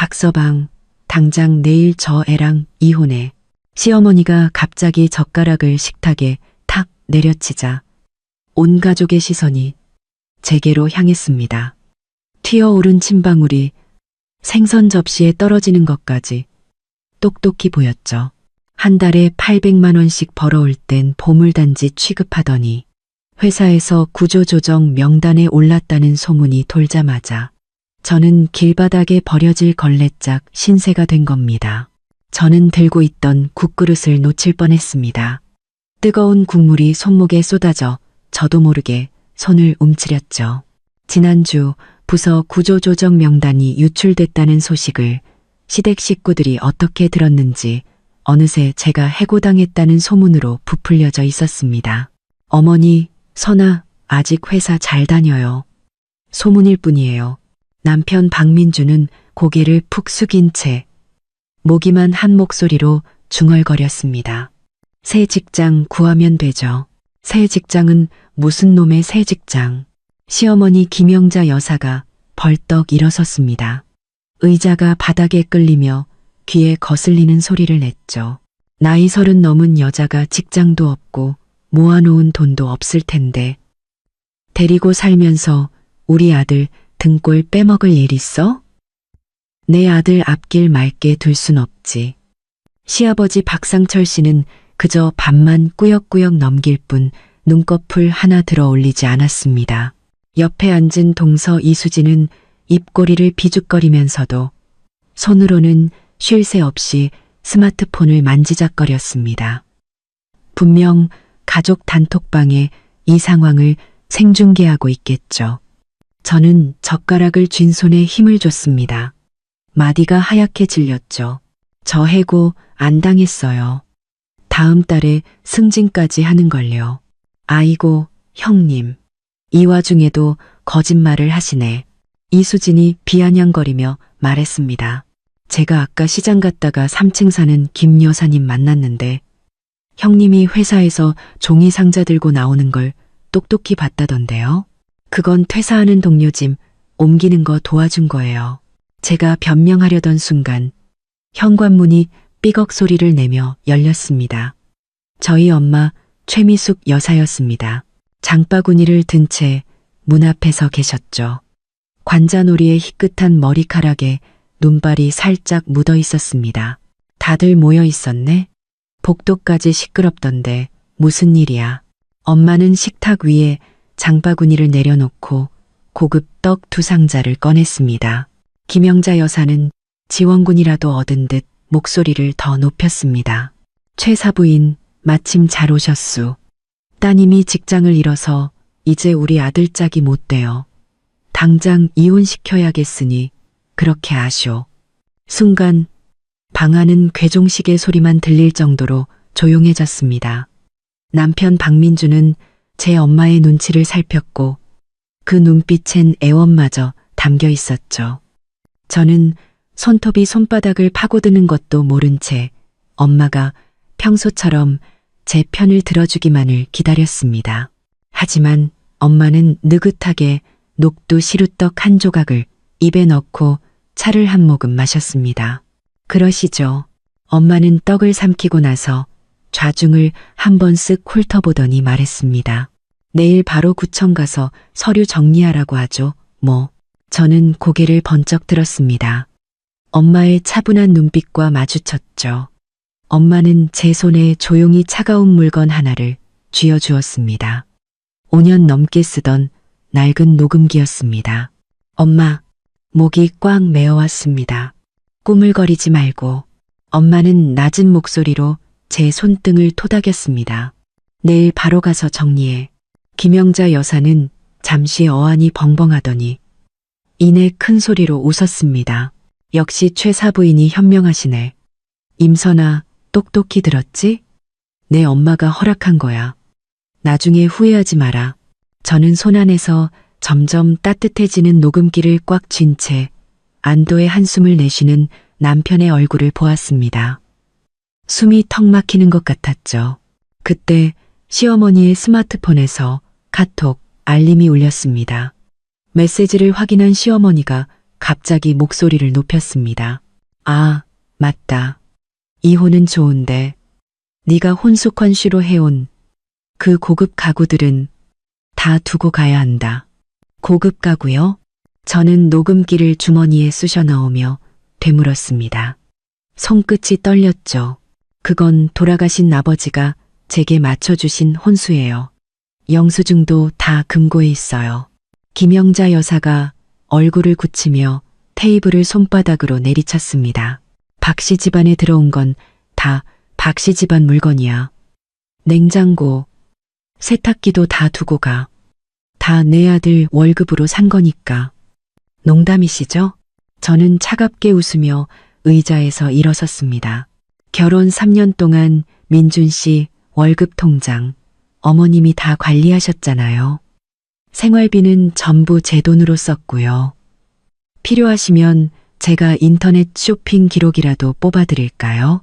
박서방, 당장 내일 저 애랑 이혼해. 시어머니가 갑자기 젓가락을 식탁에 탁 내려치자 온 가족의 시선이 제게로 향했습니다. 튀어오른 침방울이 생선 접시에 떨어지는 것까지 똑똑히 보였죠. 한 달에 800만 원씩 벌어올 땐 보물단지 취급하더니 회사에서 구조조정 명단에 올랐다는 소문이 돌자마자 저는 길바닥에 버려질 걸레짝 신세가 된 겁니다. 저는 들고 있던 국그릇을 놓칠 뻔했습니다. 뜨거운 국물이 손목에 쏟아져 저도 모르게 손을 움츠렸죠. 지난주 부서 구조조정 명단이 유출됐다는 소식을 시댁 식구들이 어떻게 들었는지 어느새 제가 해고당했다는 소문으로 부풀려져 있었습니다. 어머니, 선아, 아직 회사 잘 다녀요. 소문일 뿐이에요. 남편 박민주는 고개를 푹 숙인 채 모기만 한 목소리로 중얼거렸습니다. 새 직장 구하면 되죠. 새 직장은 무슨 놈의 새 직장. 시어머니 김영자 여사가 벌떡 일어섰습니다. 의자가 바닥에 끌리며 귀에 거슬리는 소리를 냈죠. 나이 30 넘은 여자가 직장도 없고 모아놓은 돈도 없을 텐데 데리고 살면서 우리 아들 등골 빼먹을 일 있어? 내 아들 앞길 맑게 둘 순 없지. 시아버지 박상철 씨는 그저 밥만 꾸역꾸역 넘길 뿐 눈꺼풀 하나 들어 올리지 않았습니다. 옆에 앉은 동서 이수진은 입꼬리를 비죽거리면서도 손으로는 쉴 새 없이 스마트폰을 만지작거렸습니다. 분명 가족 단톡방에 이 상황을 생중계하고 있겠죠. 저는 젓가락을 쥔 손에 힘을 줬습니다. 마디가 하얗게 질렸죠. 저 해고 안 당했어요. 다음 달에 승진까지 하는걸요. 아이고, 형님. 이 와중에도 거짓말을 하시네. 이수진이 비아냥거리며 말했습니다. 제가 아까 시장 갔다가 3층 사는 김 여사님 만났는데 형님이 회사에서 종이 상자 들고 나오는 걸 똑똑히 봤다던데요. 그건 퇴사하는 동료 짐 옮기는 거 도와준 거예요. 제가 변명하려던 순간 현관문이 삐걱 소리를 내며 열렸습니다. 저희 엄마 최미숙 여사였습니다. 장바구니를 든 채 문 앞에 서 계셨죠. 관자놀이의 희끗한 머리카락에 눈발이 살짝 묻어 있었습니다. 다들 모여 있었네? 복도까지 시끄럽던데 무슨 일이야? 엄마는 식탁 위에 장바구니를 내려놓고 고급 떡 2상자를 꺼냈습니다. 김영자 여사는 지원군이라도 얻은 듯 목소리를 더 높였습니다. 최 사부인 마침 잘 오셨수. 따님이 직장을 잃어서 이제 우리 아들짝이 못 돼요. 당장 이혼시켜야겠으니 그렇게 아쇼. 순간 방 안은 괴종식의 소리만 들릴 정도로 조용해졌습니다. 남편 박민주는 제 엄마의 눈치를 살폈고 그 눈빛엔 애원마저 담겨 있었죠. 저는 손톱이 손바닥을 파고드는 것도 모른 채 엄마가 평소처럼 제 편을 들어주기만을 기다렸습니다. 하지만 엄마는 느긋하게 녹두 시루떡 한 조각을 입에 넣고 차를 한 모금 마셨습니다. 그러시죠. 엄마는 떡을 삼키고 나서 좌중을 한 번 쓱 훑어보더니 말했습니다. 내일 바로 구청 가서 서류 정리하라고 하죠. 뭐. 저는 고개를 번쩍 들었습니다. 엄마의 차분한 눈빛과 마주쳤죠. 엄마는 제 손에 조용히 차가운 물건 하나를 쥐어주었습니다. 5년 넘게 쓰던 낡은 녹음기였습니다. 엄마, 목이 꽉 메어왔습니다. 꾸물거리지 말고. 엄마는 낮은 목소리로 제 손등을 토닥였습니다. 내일 바로 가서 정리해. 김영자 여사는 잠시 어안이 벙벙하더니 이내 큰 소리로 웃었습니다. 역시 최 사부인이 현명하시네. 임선아, 똑똑히 들었지? 내 엄마가 허락한 거야. 나중에 후회하지 마라. 저는 손 안에서 점점 따뜻해지는 녹음기를 꽉 쥔 채 안도의 한숨을 내쉬는 남편의 얼굴을 보았습니다. 숨이 턱 막히는 것 같았죠. 그때 시어머니의 스마트폰에서 카톡 알림이 울렸습니다. 메시지를 확인한 시어머니가 갑자기 목소리를 높였습니다. 아, 맞다. 이혼은 좋은데 네가 혼수컨슈로 해온 그 고급 가구들은 다 두고 가야 한다. 고급 가구요? 저는 녹음기를 주머니에 쑤셔 넣으며 되물었습니다. 손끝이 떨렸죠. 그건 돌아가신 아버지가 제게 맞춰주신 혼수예요. 영수증도 다 금고에 있어요. 김영자 여사가 얼굴을 굳히며 테이블을 손바닥으로 내리쳤습니다. 박씨 집안에 들어온 건 다 박씨 집안 물건이야. 냉장고, 세탁기도 다 두고 가. 다 내 아들 월급으로 산 거니까. 농담이시죠? 저는 차갑게 웃으며 의자에서 일어섰습니다. 결혼 3년 동안 민준 씨 월급 통장 어머님이 다 관리하셨잖아요. 생활비는 전부 제 돈으로 썼고요. 필요하시면 제가 인터넷 쇼핑 기록이라도 뽑아드릴까요?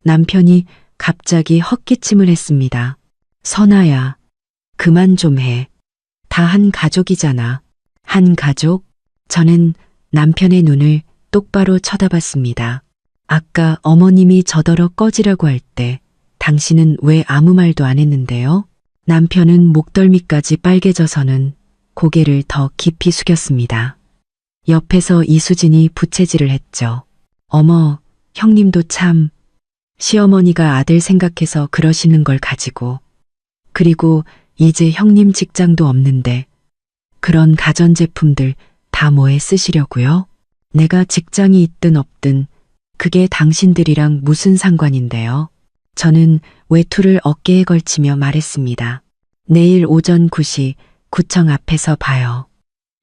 남편이 갑자기 헛기침을 했습니다. 선아야, 그만 좀 해. 다 한 가족이잖아. 한 가족? 저는 남편의 눈을 똑바로 쳐다봤습니다. 아까 어머님이 저더러 꺼지라고 할 때 당신은 왜 아무 말도 안 했는데요? 남편은 목덜미까지 빨개져서는 고개를 더 깊이 숙였습니다. 옆에서 이수진이 부채질을 했죠. 어머, 형님도 참. 시어머니가 아들 생각해서 그러시는 걸 가지고. 그리고 이제 형님 직장도 없는데 그런 가전제품들 다 뭐에 쓰시려고요? 내가 직장이 있든 없든 그게 당신들이랑 무슨 상관인데요? 저는 외투를 어깨에 걸치며 말했습니다. 내일 오전 9시 구청 앞에서 봐요.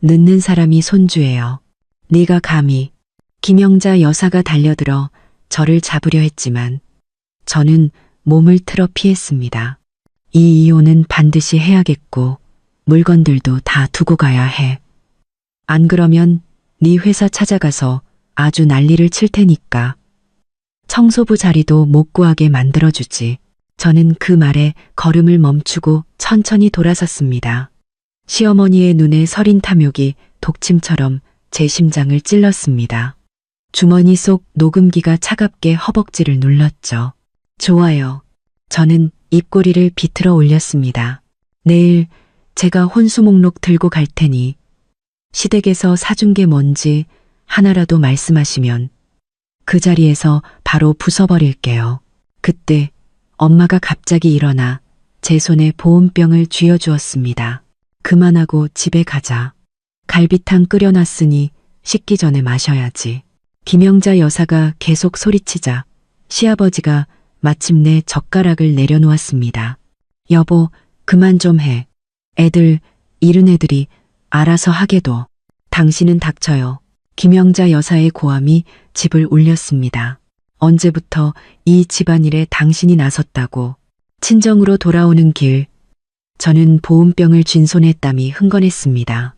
늦는 사람이 손주예요. 네가 감히. 김영자 여사가 달려들어 저를 잡으려 했지만 저는 몸을 틀어 피했습니다. 이 이혼은 반드시 해야겠고 물건들도 다 두고 가야 해. 안 그러면 네 회사 찾아가서 아주 난리를 칠 테니까. 청소부 자리도 못 구하게 만들어주지. 저는 그 말에 걸음을 멈추고 천천히 돌아섰습니다. 시어머니의 눈에 서린 탐욕이 독침처럼 제 심장을 찔렀습니다. 주머니 속 녹음기가 차갑게 허벅지를 눌렀죠. 좋아요. 저는 입꼬리를 비틀어 올렸습니다. 내일 제가 혼수 목록 들고 갈 테니 시댁에서 사준 게 뭔지 하나라도 말씀하시면 그 자리에서 바로 부숴버릴게요. 그때 엄마가 갑자기 일어나 제 손에 보온병을 쥐어주었습니다. 그만하고 집에 가자. 갈비탕 끓여놨으니 식기 전에 마셔야지. 김영자 여사가 계속 소리치자 시아버지가 마침내 젓가락을 내려놓았습니다. 여보, 그만 좀 해. 애들, 이른 애들이 알아서 하게 둬. 당신은 닥쳐요. 김영자 여사의 고함이 집을 울렸습니다. 언제부터 이 집안일에 당신이 나섰다고. 친정으로 돌아오는 길, 저는 보온병을 쥔 손에 땀이 흥건했습니다.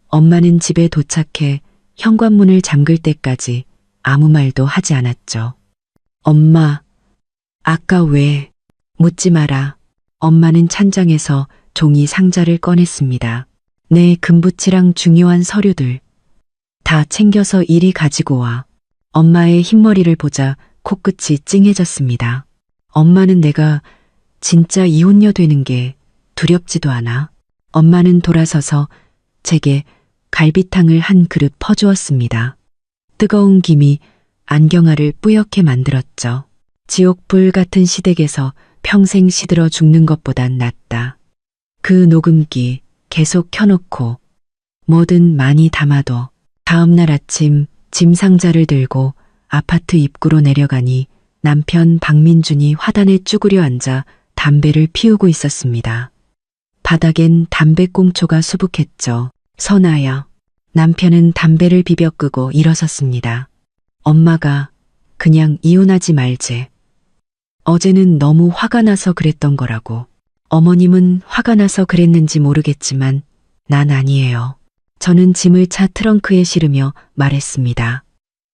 엄마는 집에 도착해 현관문을 잠글 때까지 아무 말도 하지 않았죠. 엄마, 아까 왜? 묻지 마라. 엄마는 찬장에서 종이 상자를 꺼냈습니다. 내 금붙이랑 중요한 서류들 다 챙겨서 이리 가지고 와. 엄마의 흰머리를 보자 코끝이 찡해졌습니다. 엄마는 내가 진짜 이혼녀 되는 게 두렵지도 않아. 엄마는 돌아서서 제게 갈비탕을 한 그릇 퍼주었습니다. 뜨거운 김이 안경알을 뿌옇게 만들었죠. 지옥불 같은 시댁에서 평생 시들어 죽는 것보단 낫다. 그 녹음기 계속 켜놓고 뭐든 많이 담아둬. 다음날 아침 짐 상자를 들고 아파트 입구로 내려가니 남편 박민준이 화단에 쭈그려 앉아 담배를 피우고 있었습니다. 바닥엔 담배꽁초가 수북했죠. 선아야. 남편은 담배를 비벼 끄고 일어섰습니다. 엄마가 그냥 이혼하지 말재. 어제는 너무 화가 나서 그랬던 거라고. 어머님은 화가 나서 그랬는지 모르겠지만 난 아니에요. 저는 짐을 차 트렁크에 실으며 말했습니다.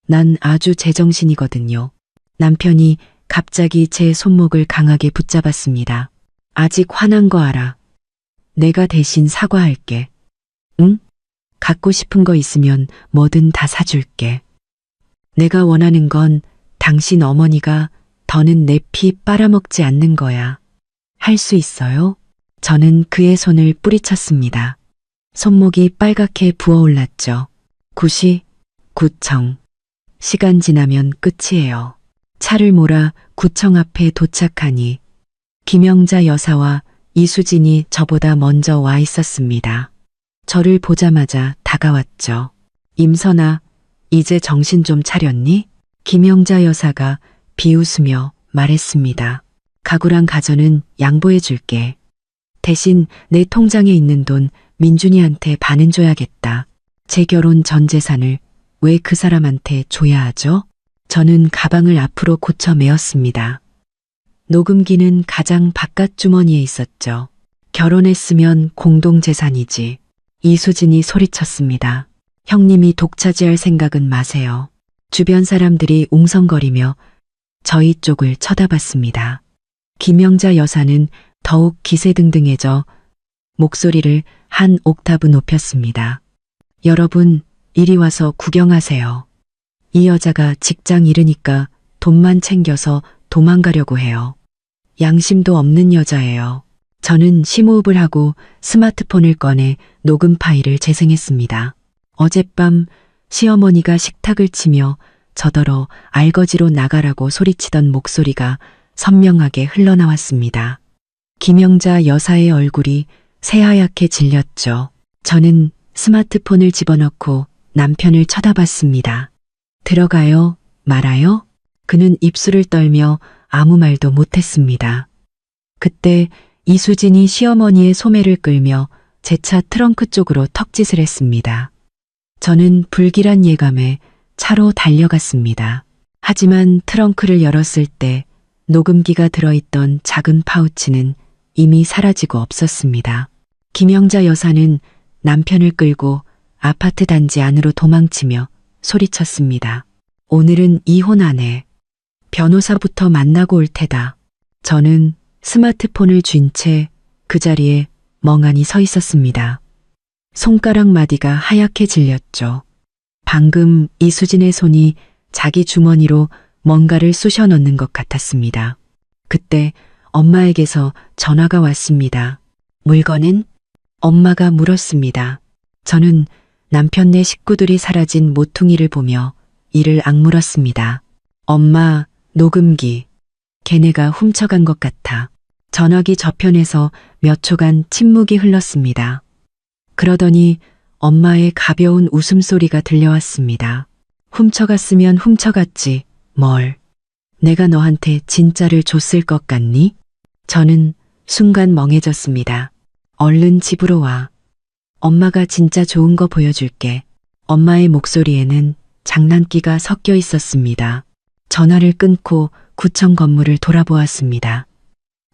난 아주 제정신이거든요. 남편이 갑자기 제 손목을 강하게 붙잡았습니다. 아직 화난 거 알아. 내가 대신 사과할게. 응? 갖고 싶은 거 있으면 뭐든 다 사줄게. 내가 원하는 건 당신 어머니가 더는 내 피 빨아먹지 않는 거야. 할 수 있어요? 저는 그의 손을 뿌리쳤습니다. 손목이 빨갛게 부어올랐죠. 구시, 구청. 시간 지나면 끝이에요. 차를 몰아 구청 앞에 도착하니 김영자 여사와 이수진이 저보다 먼저 와 있었습니다. 저를 보자마자 다가왔죠. 임선아, 이제 정신 좀 차렸니? 김영자 여사가 비웃으며 말했습니다. 가구랑 가전은 양보해 줄게. 대신 내 통장에 있는 돈 민준이한테 반은 줘야겠다. 제 결혼 전 재산을 왜 그 사람한테 줘야 하죠? 저는 가방을 앞으로 고쳐 메었습니다. 녹음기는 가장 바깥 주머니에 있었죠. 결혼했으면 공동재산이지. 이수진이 소리쳤습니다. 형님이 독차지할 생각은 마세요. 주변 사람들이 웅성거리며 저희 쪽을 쳐다봤습니다. 김영자 여사는 더욱 기세등등해져 목소리를 한 옥타브 높였습니다. 여러분, 이리 와서 구경하세요. 이 여자가 직장 잃으니까 돈만 챙겨서 도망가려고 해요. 양심도 없는 여자예요. 저는 심호흡을 하고 스마트폰을 꺼내 녹음 파일을 재생했습니다. 어젯밤 시어머니가 식탁을 치며 저더러 알거지로 나가라고 소리치던 목소리가 선명하게 흘러나왔습니다. 김영자 여사의 얼굴이 새하얗게 질렸죠. 저는 스마트폰을 집어넣고 남편을 쳐다봤습니다. 들어가요? 말아요? 그는 입술을 떨며 아무 말도 못했습니다. 그때 이수진이 시어머니의 소매를 끌며 제 차 트렁크 쪽으로 턱짓을 했습니다. 저는 불길한 예감에 차로 달려갔습니다. 하지만 트렁크를 열었을 때 녹음기가 들어있던 작은 파우치는 이미 사라지고 없었습니다. 김영자 여사는 남편을 끌고 아파트 단지 안으로 도망치며 소리쳤습니다. 오늘은 이혼 안 해. 변호사부터 만나고 올 테다. 저는 스마트폰을 쥔 채 그 자리에 멍하니 서 있었습니다. 손가락 마디가 하얗게 질렸죠. 방금 이수진의 손이 자기 주머니로 뭔가를 쑤셔 넣는 것 같았습니다. 그때 엄마에게서 전화가 왔습니다. 물건은? 엄마가 물었습니다. 저는 남편네 식구들이 사라진 모퉁이를 보며 이를 악물었습니다. 엄마, 녹음기. 걔네가 훔쳐간 것 같아. 전화기 저편에서 몇 초간 침묵이 흘렀습니다. 그러더니 엄마의 가벼운 웃음소리가 들려왔습니다. 훔쳐갔으면 훔쳐갔지, 뭘. 내가 너한테 진짜를 줬을 것 같니? 저는 순간 멍해졌습니다. 얼른 집으로 와. 엄마가 진짜 좋은 거 보여줄게. 엄마의 목소리에는 장난기가 섞여 있었습니다. 전화를 끊고 구청 건물을 돌아보았습니다.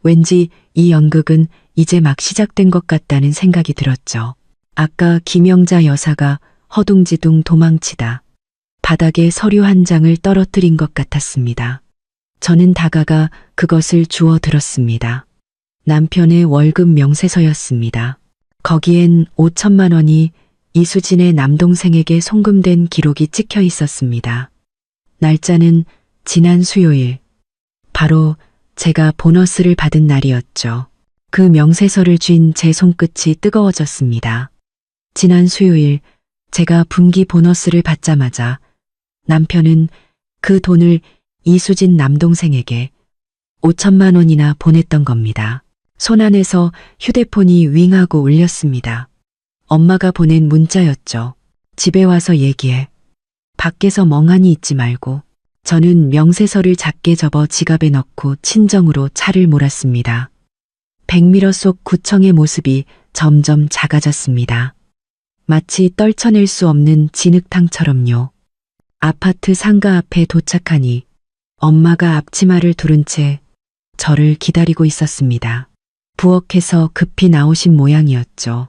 왠지 이 연극은 이제 막 시작된 것 같다는 생각이 들었죠. 아까 김영자 여사가 허둥지둥 도망치다 바닥에 서류 한 장을 떨어뜨린 것 같았습니다. 저는 다가가 그것을 주워 들었습니다. 남편의 월급 명세서였습니다. 거기엔 5천만 원이 이수진의 남동생에게 송금된 기록이 찍혀 있었습니다. 날짜는 지난 수요일, 바로 제가 보너스를 받은 날이었죠. 그 명세서를 쥔 제 손끝이 뜨거워졌습니다. 지난 수요일 제가 분기 보너스를 받자마자 남편은 그 돈을 이수진 남동생에게 5천만 원이나 보냈던 겁니다. 손안에서 휴대폰이 윙하고 울렸습니다. 엄마가 보낸 문자였죠. 집에 와서 얘기해. 밖에서 멍하니 있지 말고. 저는 명세서를 작게 접어 지갑에 넣고 친정으로 차를 몰았습니다. 백미러 속 구청의 모습이 점점 작아졌습니다. 마치 떨쳐낼 수 없는 진흙탕처럼요. 아파트 상가 앞에 도착하니 엄마가 앞치마를 두른 채 저를 기다리고 있었습니다. 부엌에서 급히 나오신 모양이었죠.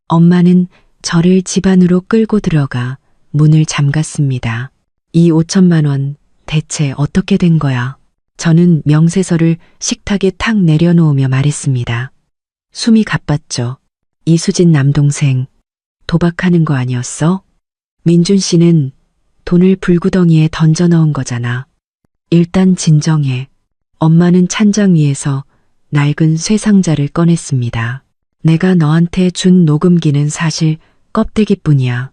엄마는 저를 집 안으로 끌고 들어가 문을 잠갔습니다. 이 5천만 원 대체 어떻게 된 거야? 저는 명세서를 식탁에 탁 내려놓으며 말했습니다. 숨이 가빴죠. 이수진 남동생, 도박하는 거 아니었어? 민준 씨는 돈을 불구덩이에 던져 넣은 거잖아. 일단 진정해. 엄마는 찬장 위에서 낡은 쇠상자를 꺼냈습니다. 내가 너한테 준 녹음기는 사실 껍데기뿐이야.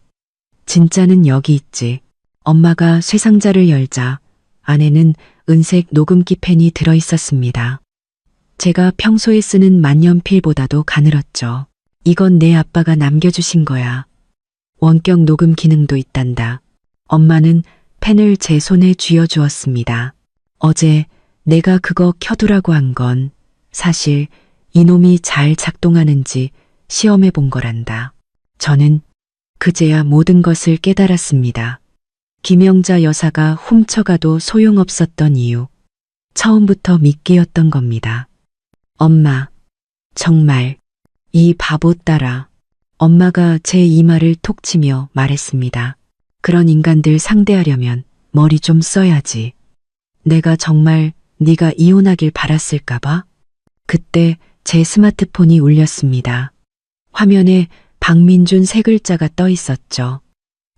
진짜는 여기 있지. 엄마가 쇠상자를 열자 안에는 은색 녹음기 펜이 들어 있었습니다. 제가 평소에 쓰는 만년필보다도 가늘었죠. 이건 내 아빠가 남겨주신 거야. 원격 녹음 기능도 있단다. 엄마는 펜을 제 손에 쥐어주었습니다. 어제 내가 그거 켜두라고 한 건 사실 이놈이 잘 작동하는지 시험해 본 거란다. 저는 그제야 모든 것을 깨달았습니다. 김영자 여사가 훔쳐가도 소용없었던 이유. 처음부터 미끼였던 겁니다. 엄마, 정말 이 바보 딸아. 엄마가 제 이마를 톡 치며 말했습니다. 그런 인간들 상대하려면 머리 좀 써야지. 내가 정말 네가 이혼하길 바랐을까봐? 그때 제 스마트폰이 울렸습니다. 화면에 박민준 세 글자가 떠 있었죠.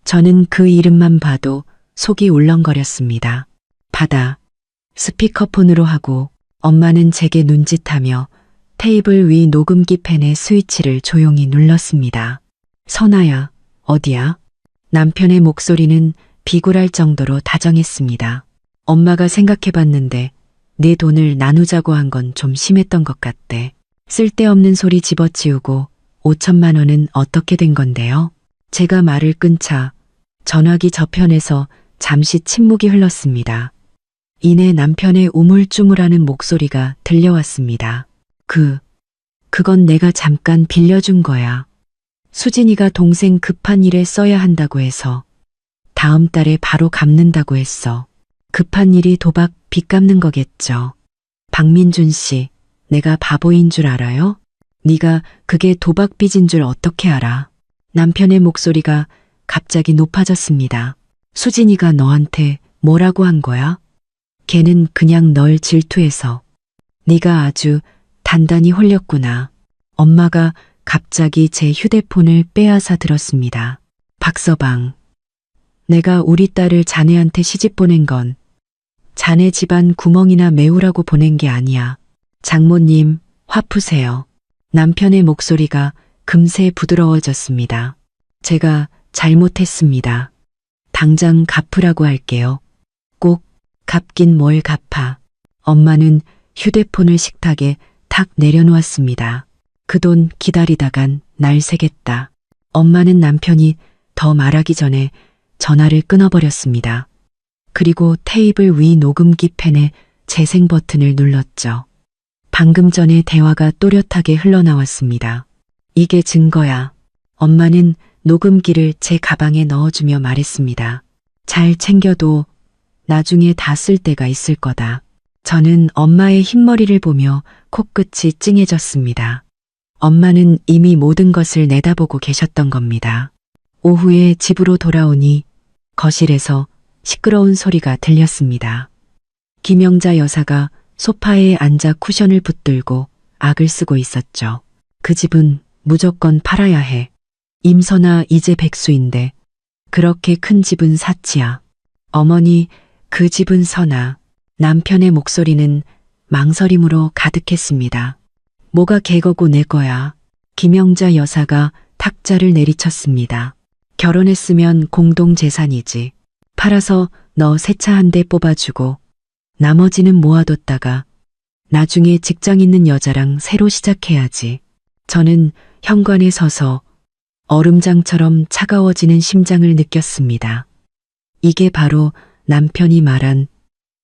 저는 그 이름만 봐도 속이 울렁거렸습니다. 받아. 스피커폰으로 하고 엄마는 제게 눈짓하며 테이블 위 녹음기 펜의 스위치를 조용히 눌렀습니다. 선아야, 어디야? 남편의 목소리는 비굴할 정도로 다정했습니다. 엄마가 생각해봤는데 내 돈을 나누자고 한 건 좀 심했던 것 같대. 쓸데없는 소리 집어치우고 5천만 원은 어떻게 된 건데요? 제가 말을 끊자 전화기 저편에서 잠시 침묵이 흘렀습니다. 이내 남편의 우물쭈물하는 목소리가 들려왔습니다. 그건 내가 잠깐 빌려준 거야. 수진이가 동생 급한 일에 써야 한다고 해서 다음 달에 바로 갚는다고 했어. 급한 일이 도박 빚 갚는 거겠죠. 박민준 씨, 내가 바보인 줄 알아요? 네가 그게 도박 빚인 줄 어떻게 알아? 남편의 목소리가 갑자기 높아졌습니다. 수진이가 너한테 뭐라고 한 거야? 걔는 그냥 널 질투해서. 네가 아주 단단히 홀렸구나. 엄마가 갑자기 제 휴대폰을 빼앗아 들었습니다. 박서방, 내가 우리 딸을 자네한테 시집 보낸 건 자네 집안 구멍이나 메우라고 보낸 게 아니야. 장모님, 화 푸세요. 남편의 목소리가 금세 부드러워졌습니다. 제가 잘못했습니다. 당장 갚으라고 할게요. 꼭 갚긴 뭘 갚아. 엄마는 휴대폰을 식탁에 탁 내려놓았습니다. 그 돈 기다리다간 날 새겠다. 엄마는 남편이 더 말하기 전에 전화를 끊어버렸습니다. 그리고 테이블 위 녹음기 펜에 재생 버튼을 눌렀죠. 방금 전에 대화가 또렷하게 흘러나왔습니다. 이게 증거야. 엄마는 녹음기를 제 가방에 넣어주며 말했습니다. 잘 챙겨도 나중에 다 쓸 때가 있을 거다. 저는 엄마의 흰머리를 보며 코끝이 찡해졌습니다. 엄마는 이미 모든 것을 내다보고 계셨던 겁니다. 오후에 집으로 돌아오니 거실에서 시끄러운 소리가 들렸습니다. 김영자 여사가 소파에 앉아 쿠션을 붙들고 악을 쓰고 있었죠. 그 집은 무조건 팔아야 해. 임선아 이제 백수인데 그렇게 큰 집은 사치야. 어머니, 그 집은 선아. 남편의 목소리는 망설임으로 가득했습니다. 뭐가 개거고 내 거야. 김영자 여사가 탁자를 내리쳤습니다. 결혼했으면 공동재산이지. 팔아서 너 새 차 한 대 뽑아주고 나머지는 모아뒀다가 나중에 직장 있는 여자랑 새로 시작해야지. 저는 현관에 서서 얼음장처럼 차가워지는 심장을 느꼈습니다. 이게 바로 남편이 말한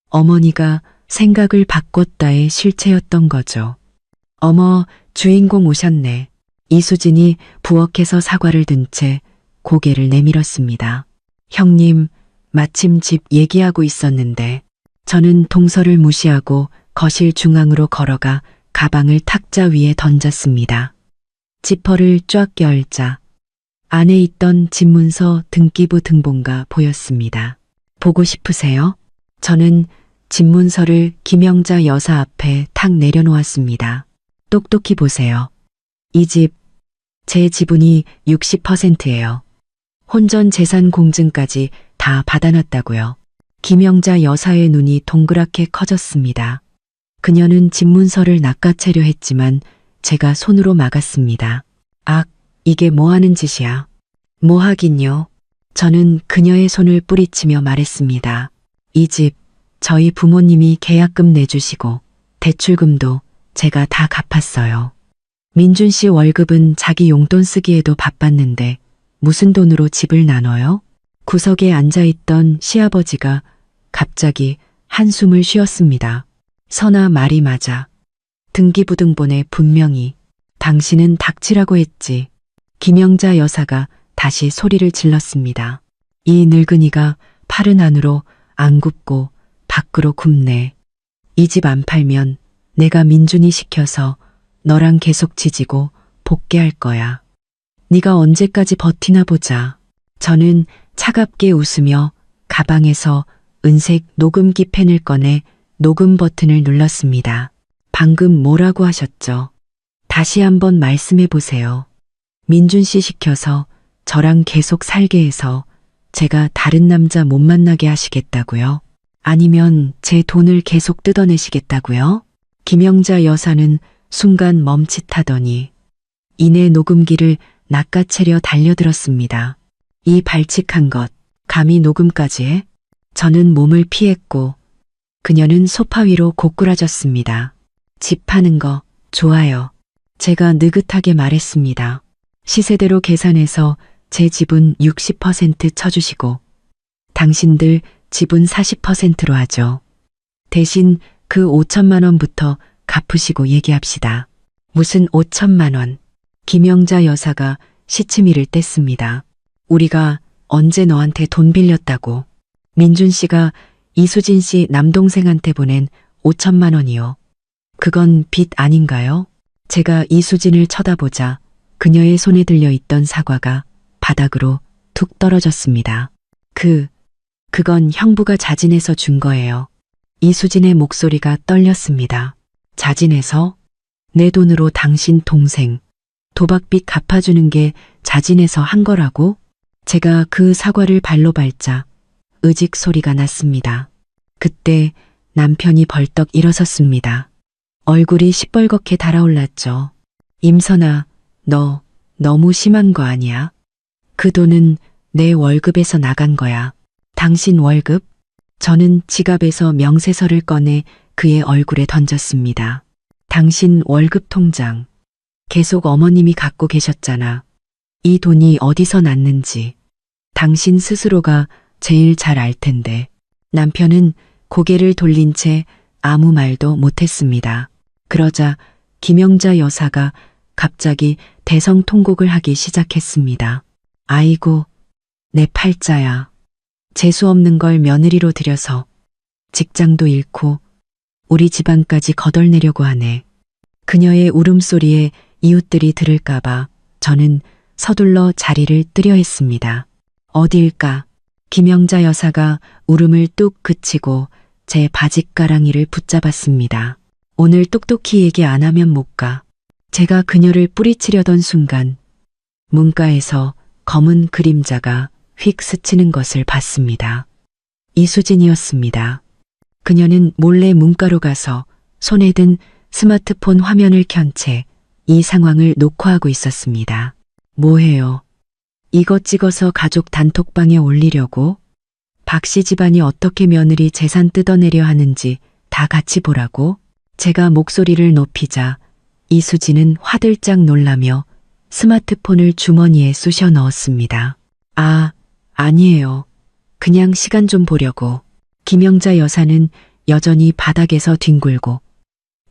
어머니가 생각을 바꿨다의 실체였던 거죠. 어머, 주인공 오셨네. 이수진이 부엌에서 사과를 든 채 고개를 내밀었습니다. 형님, 마침 집 얘기하고 있었는데. 저는 동서를 무시하고 거실 중앙으로 걸어가 가방을 탁자 위에 던졌습니다. 지퍼를 쫙 열자 안에 있던 집문서 등기부 등본가 보였습니다. 보고 싶으세요? 저는 집문서를 김영자 여사 앞에 탁 내려놓았습니다. 똑똑히 보세요. 이 집 제 지분이 60%예요. 혼전 재산 공증까지 다 받아놨다고요. 김영자 여사의 눈이 동그랗게 커졌습니다. 그녀는 집문서를 낚아채려 했지만 제가 손으로 막았습니다. 악, 이게 뭐 하는 짓이야? 뭐 하긴요. 저는 그녀의 손을 뿌리치며 말했습니다. 이 집, 저희 부모님이 계약금 내주시고 대출금도 제가 다 갚았어요. 민준 씨 월급은 자기 용돈 쓰기에도 바빴는데 무슨 돈으로 집을 나눠요? 구석에 앉아있던 시아버지가 갑자기 한숨을 쉬었습니다. 선아 말이 맞아. 등기부등본에 분명히 당신은 닥치라고 했지. 김영자 여사가 다시 소리를 질렀습니다. 이 늙은이가 팔은 안으로 안 굽고 밖으로 굽네. 이 집 안 팔면 내가 민준이 시켜서 너랑 계속 지지고 복귀할 거야. 네가 언제까지 버티나 보자. 저는 차갑게 웃으며 가방에서 은색 녹음기 펜을 꺼내 녹음 버튼을 눌렀습니다. 방금 뭐라고 하셨죠? 다시 한번 말씀해 보세요. 민준 씨 시켜서 저랑 계속 살게 해서 제가 다른 남자 못 만나게 하시겠다고요? 아니면 제 돈을 계속 뜯어내시겠다고요? 김영자 여사는 순간 멈칫하더니 이내 녹음기를 낚아채려 달려들었습니다. 이 발칙한 것, 감히 녹음까지 해? 저는 몸을 피했고 그녀는 소파 위로 고꾸라졌습니다. 집 파는 거 좋아요. 제가 느긋하게 말했습니다. 시세대로 계산해서 제 지분 60% 쳐주시고 당신들 지분 40%로 하죠. 대신 그 5천만 원부터 갚으시고 얘기합시다. 무슨 5천만 원. 김영자 여사가 시치미를 뗐습니다. 우리가 언제 너한테 돈 빌렸다고. 민준 씨가 이수진 씨 남동생한테 보낸 5천만 원이요. 그건 빚 아닌가요? 제가 이수진을 쳐다보자 그녀의 손에 들려있던 사과가 바닥으로 툭 떨어졌습니다. 그건 형부가 자진해서 준 거예요. 이수진의 목소리가 떨렸습니다. 자진해서? 내 돈으로 당신 동생 도박빚 갚아주는 게 자진해서 한 거라고? 제가 그 사과를 발로 밟자 으직 소리가 났습니다. 그때 남편이 벌떡 일어섰습니다. 얼굴이 시뻘겋게 달아올랐죠. 임선아, 너 너무 심한 거 아니야? 그 돈은 내 월급에서 나간 거야. 당신 월급? 저는 지갑에서 명세서를 꺼내 그의 얼굴에 던졌습니다. 당신 월급 통장. 계속 어머님이 갖고 계셨잖아. 이 돈이 어디서 났는지. 당신 스스로가 제일 잘 알 텐데. 남편은 고개를 돌린 채 아무 말도 못했습니다. 그러자 김영자 여사가 갑자기 대성통곡을 하기 시작했습니다. 아이고, 내 팔자야. 재수 없는 걸 며느리로 들여서 직장도 잃고 우리 집안까지 거덜내려고 하네. 그녀의 울음소리에 이웃들이 들을까봐 저는 서둘러 자리를 뜨려 했습니다. 어디일까? 김영자 여사가 울음을 뚝 그치고 제 바짓가랑이를 붙잡았습니다. 오늘 똑똑히 얘기 안 하면 못 가. 제가 그녀를 뿌리치려던 순간 문가에서 검은 그림자가 휙 스치는 것을 봤습니다. 이수진이었습니다. 그녀는 몰래 문가로 가서 손에 든 스마트폰 화면을 켠 채 이 상황을 녹화하고 있었습니다. 뭐해요? 이거 찍어서 가족 단톡방에 올리려고? 박씨 집안이 어떻게 며느리 재산 뜯어내려 하는지 다 같이 보라고? 제가 목소리를 높이자 이수진은 화들짝 놀라며 스마트폰을 주머니에 쑤셔 넣었습니다. 아니에요. 그냥 시간 좀 보려고. 김영자 여사는 여전히 바닥에서 뒹굴고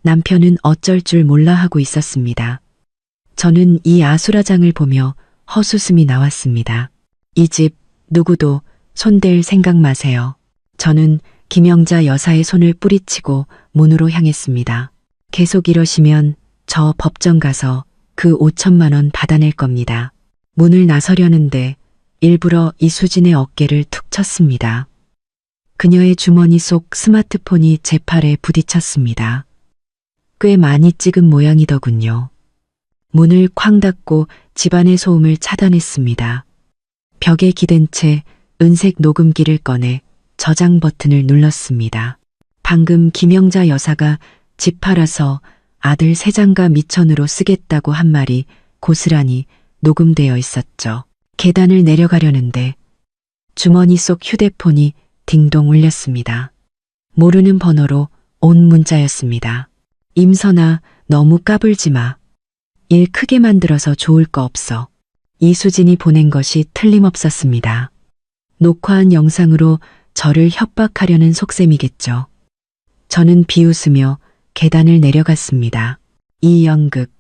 남편은 어쩔 줄 몰라 하고 있었습니다. 저는 이 아수라장을 보며 헛웃음이 나왔습니다. 이 집 누구도 손댈 생각 마세요. 저는 김영자 여사의 손을 뿌리치고 문으로 향했습니다. 계속 이러시면 저 법정 가서 그 5천만 원 받아낼 겁니다. 문을 나서려는데 일부러 이수진의 어깨를 툭 쳤습니다. 그녀의 주머니 속 스마트폰이 제 팔에 부딪혔습니다. 꽤 많이 찍은 모양이더군요. 문을 쾅 닫고 집안의 소음을 차단했습니다. 벽에 기댄 채 은색 녹음기를 꺼내 저장 버튼을 눌렀습니다. 방금 김영자 여사가 집 팔아서 아들 세장가 미천으로 쓰겠다고 한 말이 고스란히 녹음되어 있었죠. 계단을 내려가려는데 주머니 속 휴대폰이 딩동 울렸습니다. 모르는 번호로 온 문자였습니다. 임선아, 너무 까불지 마. 일 크게 만들어서 좋을 거 없어. 이수진이 보낸 것이 틀림없었습니다. 녹화한 영상으로 저를 협박하려는 속셈이겠죠. 저는 비웃으며 계단을 내려갔습니다. 이 연극,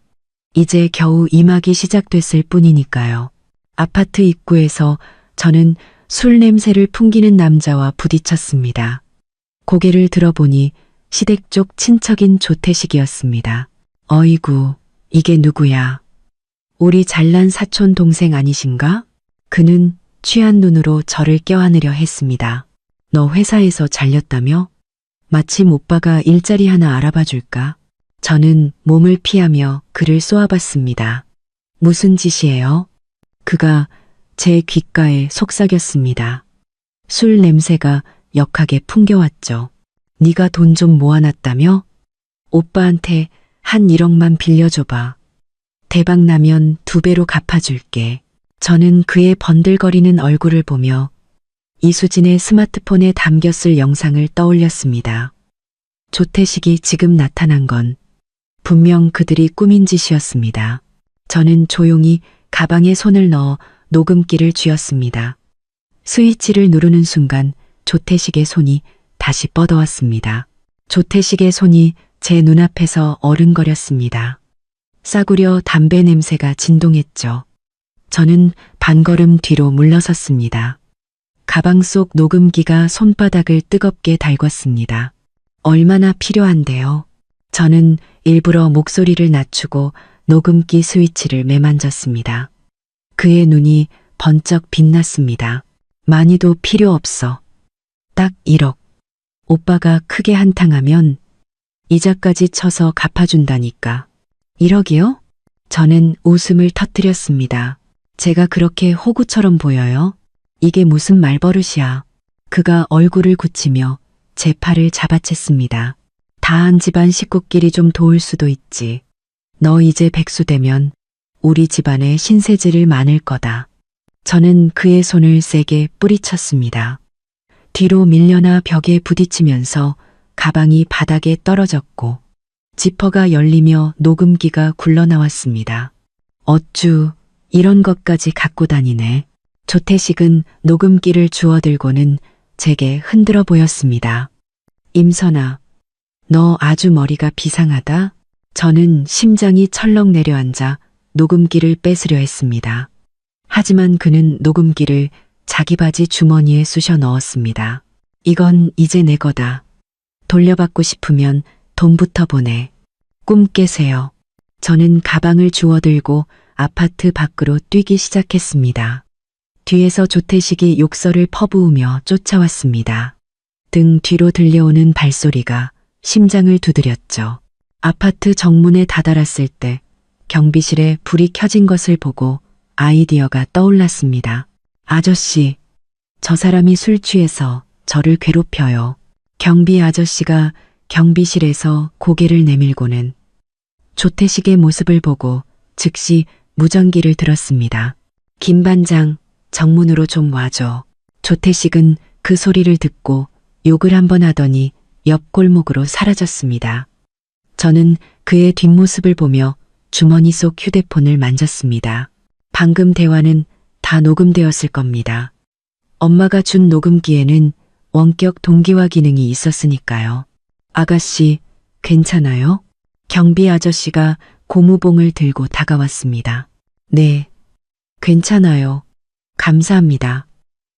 이제 겨우 2막이 시작됐을 뿐이니까요. 아파트 입구에서 저는 술 냄새를 풍기는 남자와 부딪혔습니다. 고개를 들어보니 시댁 쪽 친척인 조태식이었습니다. 어이구, 이게 누구야? 우리 잘난 사촌 동생 아니신가? 그는 취한 눈으로 저를 껴안으려 했습니다. 너 회사에서 잘렸다며? 마침 오빠가 일자리 하나 알아봐 줄까? 저는 몸을 피하며 그를 쏘아봤습니다. 무슨 짓이에요? 그가 제 귓가에 속삭였습니다. 술 냄새가 역하게 풍겨왔죠. 네가 돈 좀 모아놨다며? 오빠한테 한 1억만 빌려줘봐. 대박 나면 2배로 갚아줄게. 저는 그의 번들거리는 얼굴을 보며 이수진의 스마트폰에 담겼을 영상을 떠올렸습니다. 조태식이 지금 나타난 건 분명 그들이 꾸민 짓이었습니다. 저는 조용히 가방에 손을 넣어 녹음기를 쥐었습니다. 스위치를 누르는 순간 조태식의 손이 다시 뻗어왔습니다. 조태식의 손이 제 눈앞에서 어른거렸습니다. 싸구려 담배 냄새가 진동했죠. 저는 반걸음 뒤로 물러섰습니다. 가방 속 녹음기가 손바닥을 뜨겁게 달궜습니다. 얼마나 필요한데요? 저는 일부러 목소리를 낮추고 녹음기 스위치를 매만졌습니다. 그의 눈이 번쩍 빛났습니다. 많이도 필요 없어. 딱 1억. 오빠가 크게 한탕하면 이자까지 쳐서 갚아준다니까. 1억이요? 저는 웃음을 터뜨렸습니다. 제가 그렇게 호구처럼 보여요? 이게 무슨 말버릇이야. 그가 얼굴을 굳히며 제 팔을 잡아챘습니다. 다한 집안 식구끼리 좀 도울 수도 있지. 너 이제 백수 되면 우리 집안에 신세질을 많을 거다. 저는 그의 손을 세게 뿌리쳤습니다. 뒤로 밀려나 벽에 부딪히면서 가방이 바닥에 떨어졌고 지퍼가 열리며 녹음기가 굴러나왔습니다. 어쭈, 이런 것까지 갖고 다니네. 조태식은 녹음기를 주워들고는 제게 흔들어 보였습니다. 임선아, 너 아주 머리가 비상하다. 저는 심장이 철렁 내려앉아 녹음기를 뺏으려 했습니다. 하지만 그는 녹음기를 자기 바지 주머니에 쑤셔 넣었습니다. 이건 이제 내 거다. 돌려받고 싶으면 돈부터 보내. 꿈 깨세요. 저는 가방을 주워들고 아파트 밖으로 뛰기 시작했습니다. 뒤에서 조태식이 욕설을 퍼부으며 쫓아왔습니다. 등 뒤로 들려오는 발소리가 심장을 두드렸죠. 아파트 정문에 다다랐을 때 경비실에 불이 켜진 것을 보고 아이디어가 떠올랐습니다. 아저씨, 저 사람이 술 취해서 저를 괴롭혀요. 경비 아저씨가 경비실에서 고개를 내밀고는 조태식의 모습을 보고 즉시 무전기를 들었습니다. 김 반장, 정문으로 좀 와줘. 조태식은 그 소리를 듣고 욕을 한번 하더니 옆 골목으로 사라졌습니다. 저는 그의 뒷모습을 보며 주머니 속 휴대폰을 만졌습니다. 방금 대화는 다 녹음되었을 겁니다. 엄마가 준 녹음기에는 원격 동기화 기능이 있었으니까요. 아가씨, 괜찮아요? 경비 아저씨가 고무봉을 들고 다가왔습니다. 네, 괜찮아요. 감사합니다.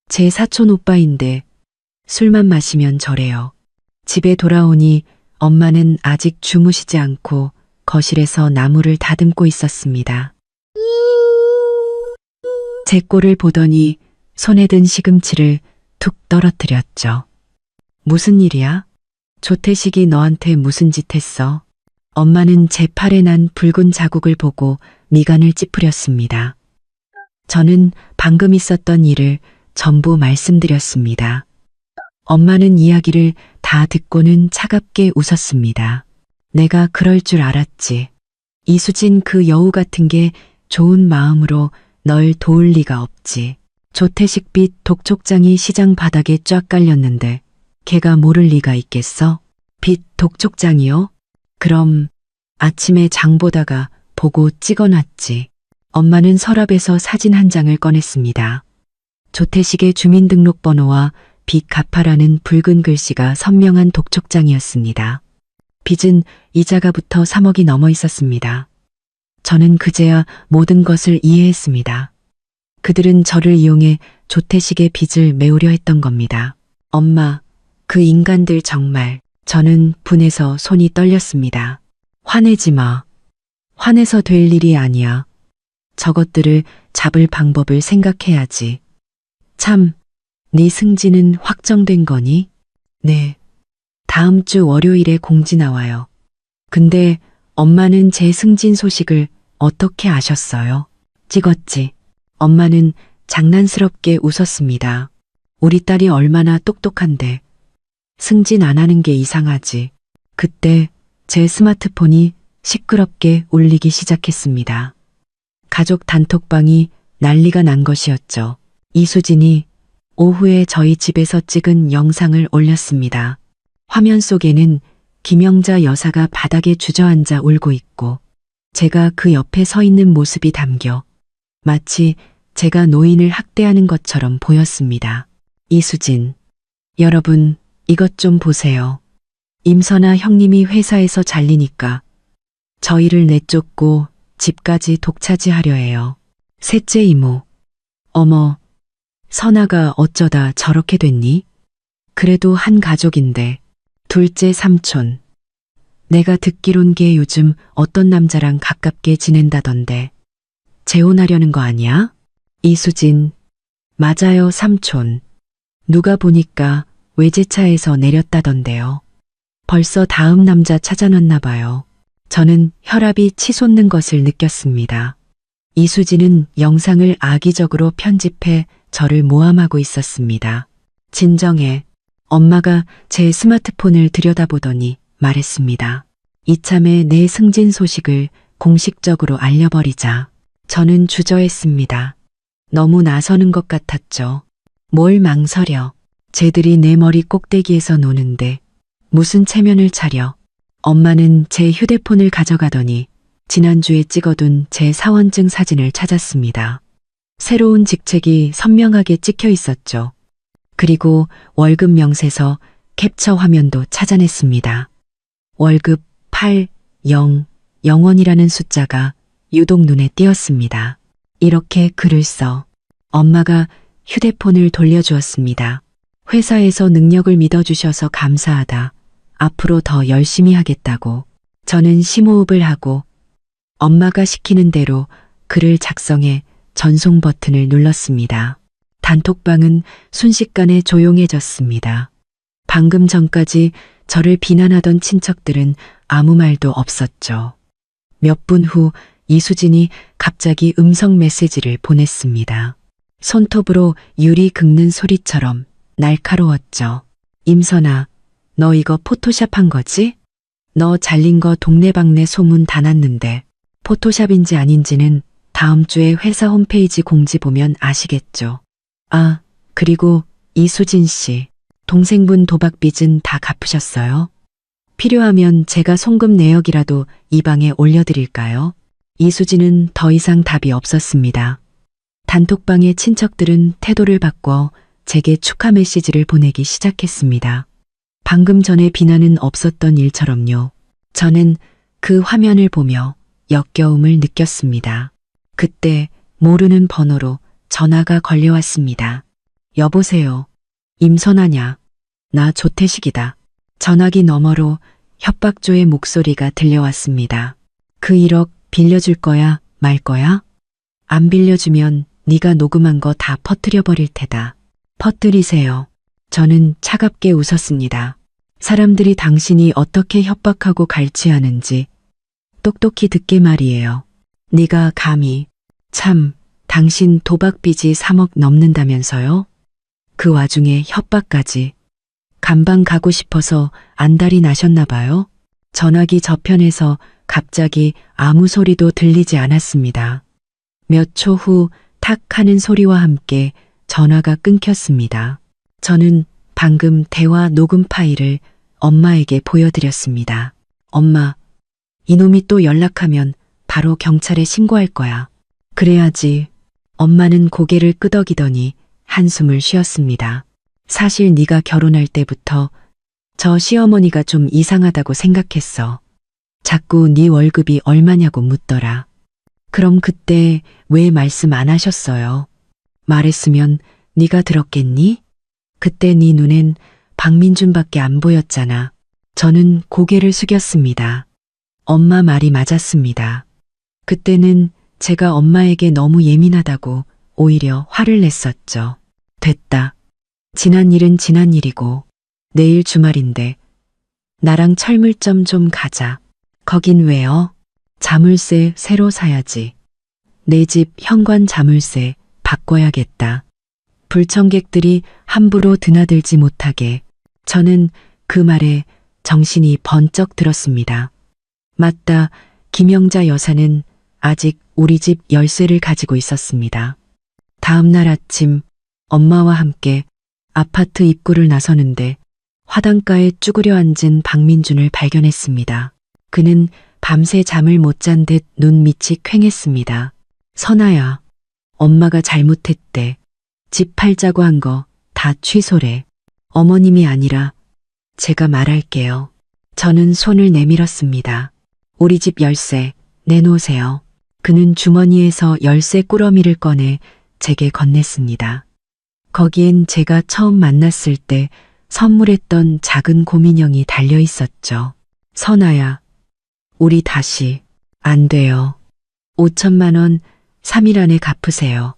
제 사촌 오빠인데 술만 마시면 저래요. 집에 돌아오니 엄마는 아직 주무시지 않고 거실에서 나무를 다듬고 있었습니다. 제 꼴을 보더니 손에 든 시금치를 툭 떨어뜨렸죠. 무슨 일이야? 조태식이 너한테 무슨 짓 했어? 엄마는 제 팔에 난 붉은 자국을 보고 미간을 찌푸렸습니다. 저는 방금 있었던 일을 전부 말씀드렸습니다. 엄마는 이야기를 다 듣고는 차갑게 웃었습니다. 내가 그럴 줄 알았지. 이수진 그 여우 같은 게 좋은 마음으로 널 도울 리가 없지. 조태식빛 독촉장이 시장 바닥에 쫙 깔렸는데 걔가 모를 리가 있겠어? 빛 독촉장이요? 그럼 아침에 장 보다가 보고 찍어놨지. 엄마는 서랍에서 사진 한 장을 꺼냈습니다. 조태식의 주민등록번호와 빚 갚아라는 붉은 글씨가 선명한 독촉장이었습니다. 빚은 이자가 붙어 3억이 넘어 있었습니다. 저는 그제야 모든 것을 이해했습니다. 그들은 저를 이용해 조태식의 빚을 메우려 했던 겁니다. 엄마, 그 인간들 정말. 저는 분해서 손이 떨렸습니다. 화내지 마. 화내서 될 일이 아니야. 저것들을 잡을 방법을 생각해야지. 참, 네 승진은 확정된 거니? 네. 다음 주 월요일에 공지 나와요. 근데 엄마는 제 승진 소식을 어떻게 아셨어요? 찍었지. 엄마는 장난스럽게 웃었습니다. 우리 딸이 얼마나 똑똑한데. 승진 안 하는 게 이상하지. 그때 제 스마트폰이 시끄럽게 울리기 시작했습니다. 가족 단톡방이 난리가 난 것이었죠. 이수진이 오후에 저희 집에서 찍은 영상을 올렸습니다. 화면 속에는 김영자 여사가 바닥에 주저앉아 울고 있고 제가 그 옆에 서 있는 모습이 담겨 마치 제가 노인을 학대하는 것처럼 보였습니다. 이수진, 여러분 이것 좀 보세요. 임선아 형님이 회사에서 잘리니까 저희를 내쫓고 집까지 독차지하려 해요. 셋째 이모, 어머, 선아가 어쩌다 저렇게 됐니? 그래도 한 가족인데. 둘째 삼촌, 내가 듣기론 걔 요즘 어떤 남자랑 가깝게 지낸다던데. 재혼하려는 거 아니야? 이수진, 맞아요 삼촌. 누가 보니까 외제차에서 내렸다던데요. 벌써 다음 남자 찾아놨나 봐요. 저는 혈압이 치솟는 것을 느꼈습니다. 이수진은 영상을 악의적으로 편집해 저를 모함하고 있었습니다. 진정해. 엄마가 제 스마트폰을 들여다보더니 말했습니다. 이참에 내 승진 소식을 공식적으로 알려버리자. 저는 주저했습니다. 너무 나서는 것 같았죠. 뭘 망설여. 쟤들이 내 머리 꼭대기에서 노는데 무슨 체면을 차려. 엄마는 제 휴대폰을 가져가더니 지난주에 찍어둔 제 사원증 사진을 찾았습니다. 새로운 직책이 선명하게 찍혀 있었죠. 그리고 월급 명세서 캡처 화면도 찾아냈습니다. 월급 8, 0, 0원이라는 숫자가 유독 눈에 띄었습니다. 이렇게 글을 써 엄마가 휴대폰을 돌려주었습니다. 회사에서 능력을 믿어주셔서 감사하다. 앞으로 더 열심히 하겠다고. 저는 심호흡을 하고 엄마가 시키는 대로 글을 작성해 전송 버튼을 눌렀습니다. 단톡방은 순식간에 조용해졌습니다. 방금 전까지 저를 비난하던 친척들은 아무 말도 없었죠. 몇 분 후 이수진이 갑자기 음성 메시지를 보냈습니다. 손톱으로 유리 긁는 소리처럼 날카로웠죠. 임선아, 너 이거 포토샵한 거지? 너 잘린 거 동네방네 소문 다 났는데 포토샵인지 아닌지는 다음 주에 회사 홈페이지 공지 보면 아시겠죠. 아, 그리고 이수진 씨, 동생분 도박 빚은 다 갚으셨어요? 필요하면 제가 송금 내역이라도 이 방에 올려드릴까요? 이수진은 더 이상 답이 없었습니다. 단톡방의 친척들은 태도를 바꿔 제게 축하 메시지를 보내기 시작했습니다. 방금 전에 비난은 없었던 일처럼요. 저는 그 화면을 보며 역겨움을 느꼈습니다. 그때 모르는 번호로 전화가 걸려왔습니다. 여보세요. 임선아냐? 나 조태식이다. 전화기 너머로 협박조의 목소리가 들려왔습니다. 그 1억 빌려줄 거야, 말 거야? 안 빌려주면 네가 녹음한 거 다 퍼뜨려 버릴 테다. 퍼뜨리세요. 저는 차갑게 웃었습니다. 사람들이 당신이 어떻게 협박하고 갈취하는지 똑똑히 듣게 말이에요. 네가 감히. 참, 당신 도박빚이 3억 넘는다면서요? 그 와중에 협박까지. 감방 가고 싶어서 안달이 나셨나 봐요. 전화기 저편에서 갑자기 아무 소리도 들리지 않았습니다. 몇 초 후 탁 하는 소리와 함께 전화가 끊겼습니다. 저는 방금 대화 녹음 파일을 엄마에게 보여드렸습니다. 엄마, 이놈이 또 연락하면 바로 경찰에 신고할 거야. 그래야지. 엄마는 고개를 끄덕이더니 한숨을 쉬었습니다. 사실 네가 결혼할 때부터 저 시어머니가 좀 이상하다고 생각했어. 자꾸 네 월급이 얼마냐고 묻더라. 그럼 그때 왜 말씀 안 하셨어요? 말했으면 네가 들었겠니? 그때 네 눈엔 박민준밖에 안 보였잖아. 저는 고개를 숙였습니다. 엄마 말이 맞았습니다. 그때는 제가 엄마에게 너무 예민하다고 오히려 화를 냈었죠. 됐다. 지난 일은 지난 일이고 내일 주말인데 나랑 철물점 좀 가자. 거긴 왜요? 자물쇠 새로 사야지. 내 집 현관 자물쇠 바꿔야겠다. 불청객들이 함부로 드나들지 못하게. 저는 그 말에 정신이 번쩍 들었습니다. 맞다. 김영자 여사는 아직 우리 집 열쇠를 가지고 있었습니다. 다음 날 아침 엄마와 함께 아파트 입구를 나서는데 화단가에 쭈그려 앉은 박민준을 발견했습니다. 그는 밤새 잠을 못 잔 듯 눈밑이 퀭했습니다. 선아야, 엄마가 잘못했대. 집 팔자고 한 거 다 취소래. 어머님이 아니라 제가 말할게요. 저는 손을 내밀었습니다. 우리 집 열쇠 내놓으세요. 그는 주머니에서 열쇠 꾸러미를 꺼내 제게 건넸습니다. 거기엔 제가 처음 만났을 때 선물했던 작은 곰인형이 달려 있었죠. 선아야, 우리 다시. 안 돼요. 5천만 원 3일 안에 갚으세요.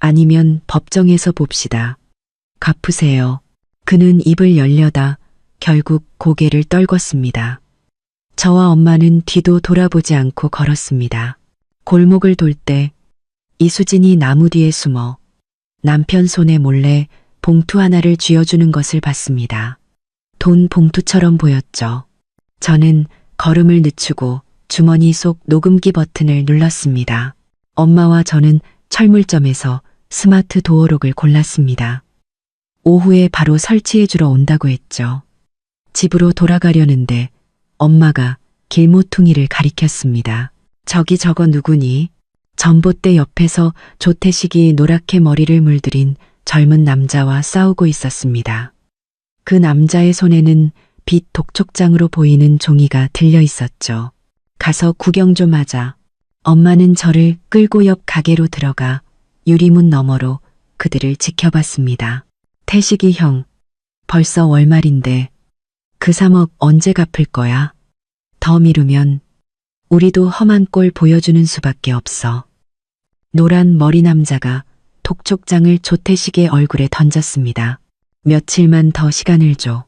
아니면 법정에서 봅시다. 갚으세요. 그는 입을 열려다 결국 고개를 떨궜습니다. 저와 엄마는 뒤도 돌아보지 않고 걸었습니다. 골목을 돌 때 이수진이 나무 뒤에 숨어 남편 손에 몰래 봉투 하나를 쥐어주는 것을 봤습니다. 돈 봉투처럼 보였죠. 저는 걸음을 늦추고 주머니 속 녹음기 버튼을 눌렀습니다. 엄마와 저는 철물점에서 스마트 도어록을 골랐습니다. 오후에 바로 설치해주러 온다고 했죠. 집으로 돌아가려는데 엄마가 길모퉁이를 가리켰습니다. 저기 저거 누구니? 전봇대 옆에서 조태식이 노랗게 머리를 물들인 젊은 남자와 싸우고 있었습니다. 그 남자의 손에는 빛 독촉장으로 보이는 종이가 들려 있었죠. 가서 구경 좀 하자. 엄마는 저를 끌고 옆 가게로 들어가 유리문 너머로 그들을 지켜봤습니다. 태식이 형, 벌써 월말인데 그 3억 언제 갚을 거야? 더 미루면 우리도 험한 꼴 보여주는 수밖에 없어. 노란 머리 남자가 독촉장을 조태식의 얼굴에 던졌습니다. 며칠만 더 시간을 줘.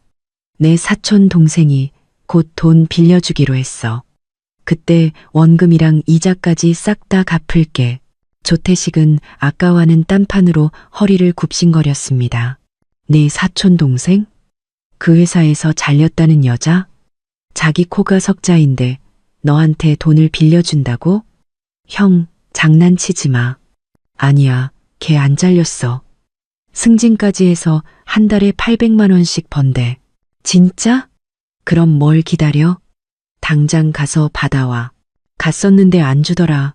내 사촌 동생이 곧 돈 빌려주기로 했어. 그때 원금이랑 이자까지 싹 다 갚을게. 조태식은 아까와는 딴판으로 허리를 굽신거렸습니다. 네 사촌 동생? 그 회사에서 잘렸다는 여자? 자기 코가 석자인데 너한테 돈을 빌려준다고? 형, 장난치지 마. 아니야, 걔 안 잘렸어. 승진까지 해서 한 달에 800만 원씩 번대. 진짜? 그럼 뭘 기다려? 당장 가서 받아와. 갔었는데 안 주더라.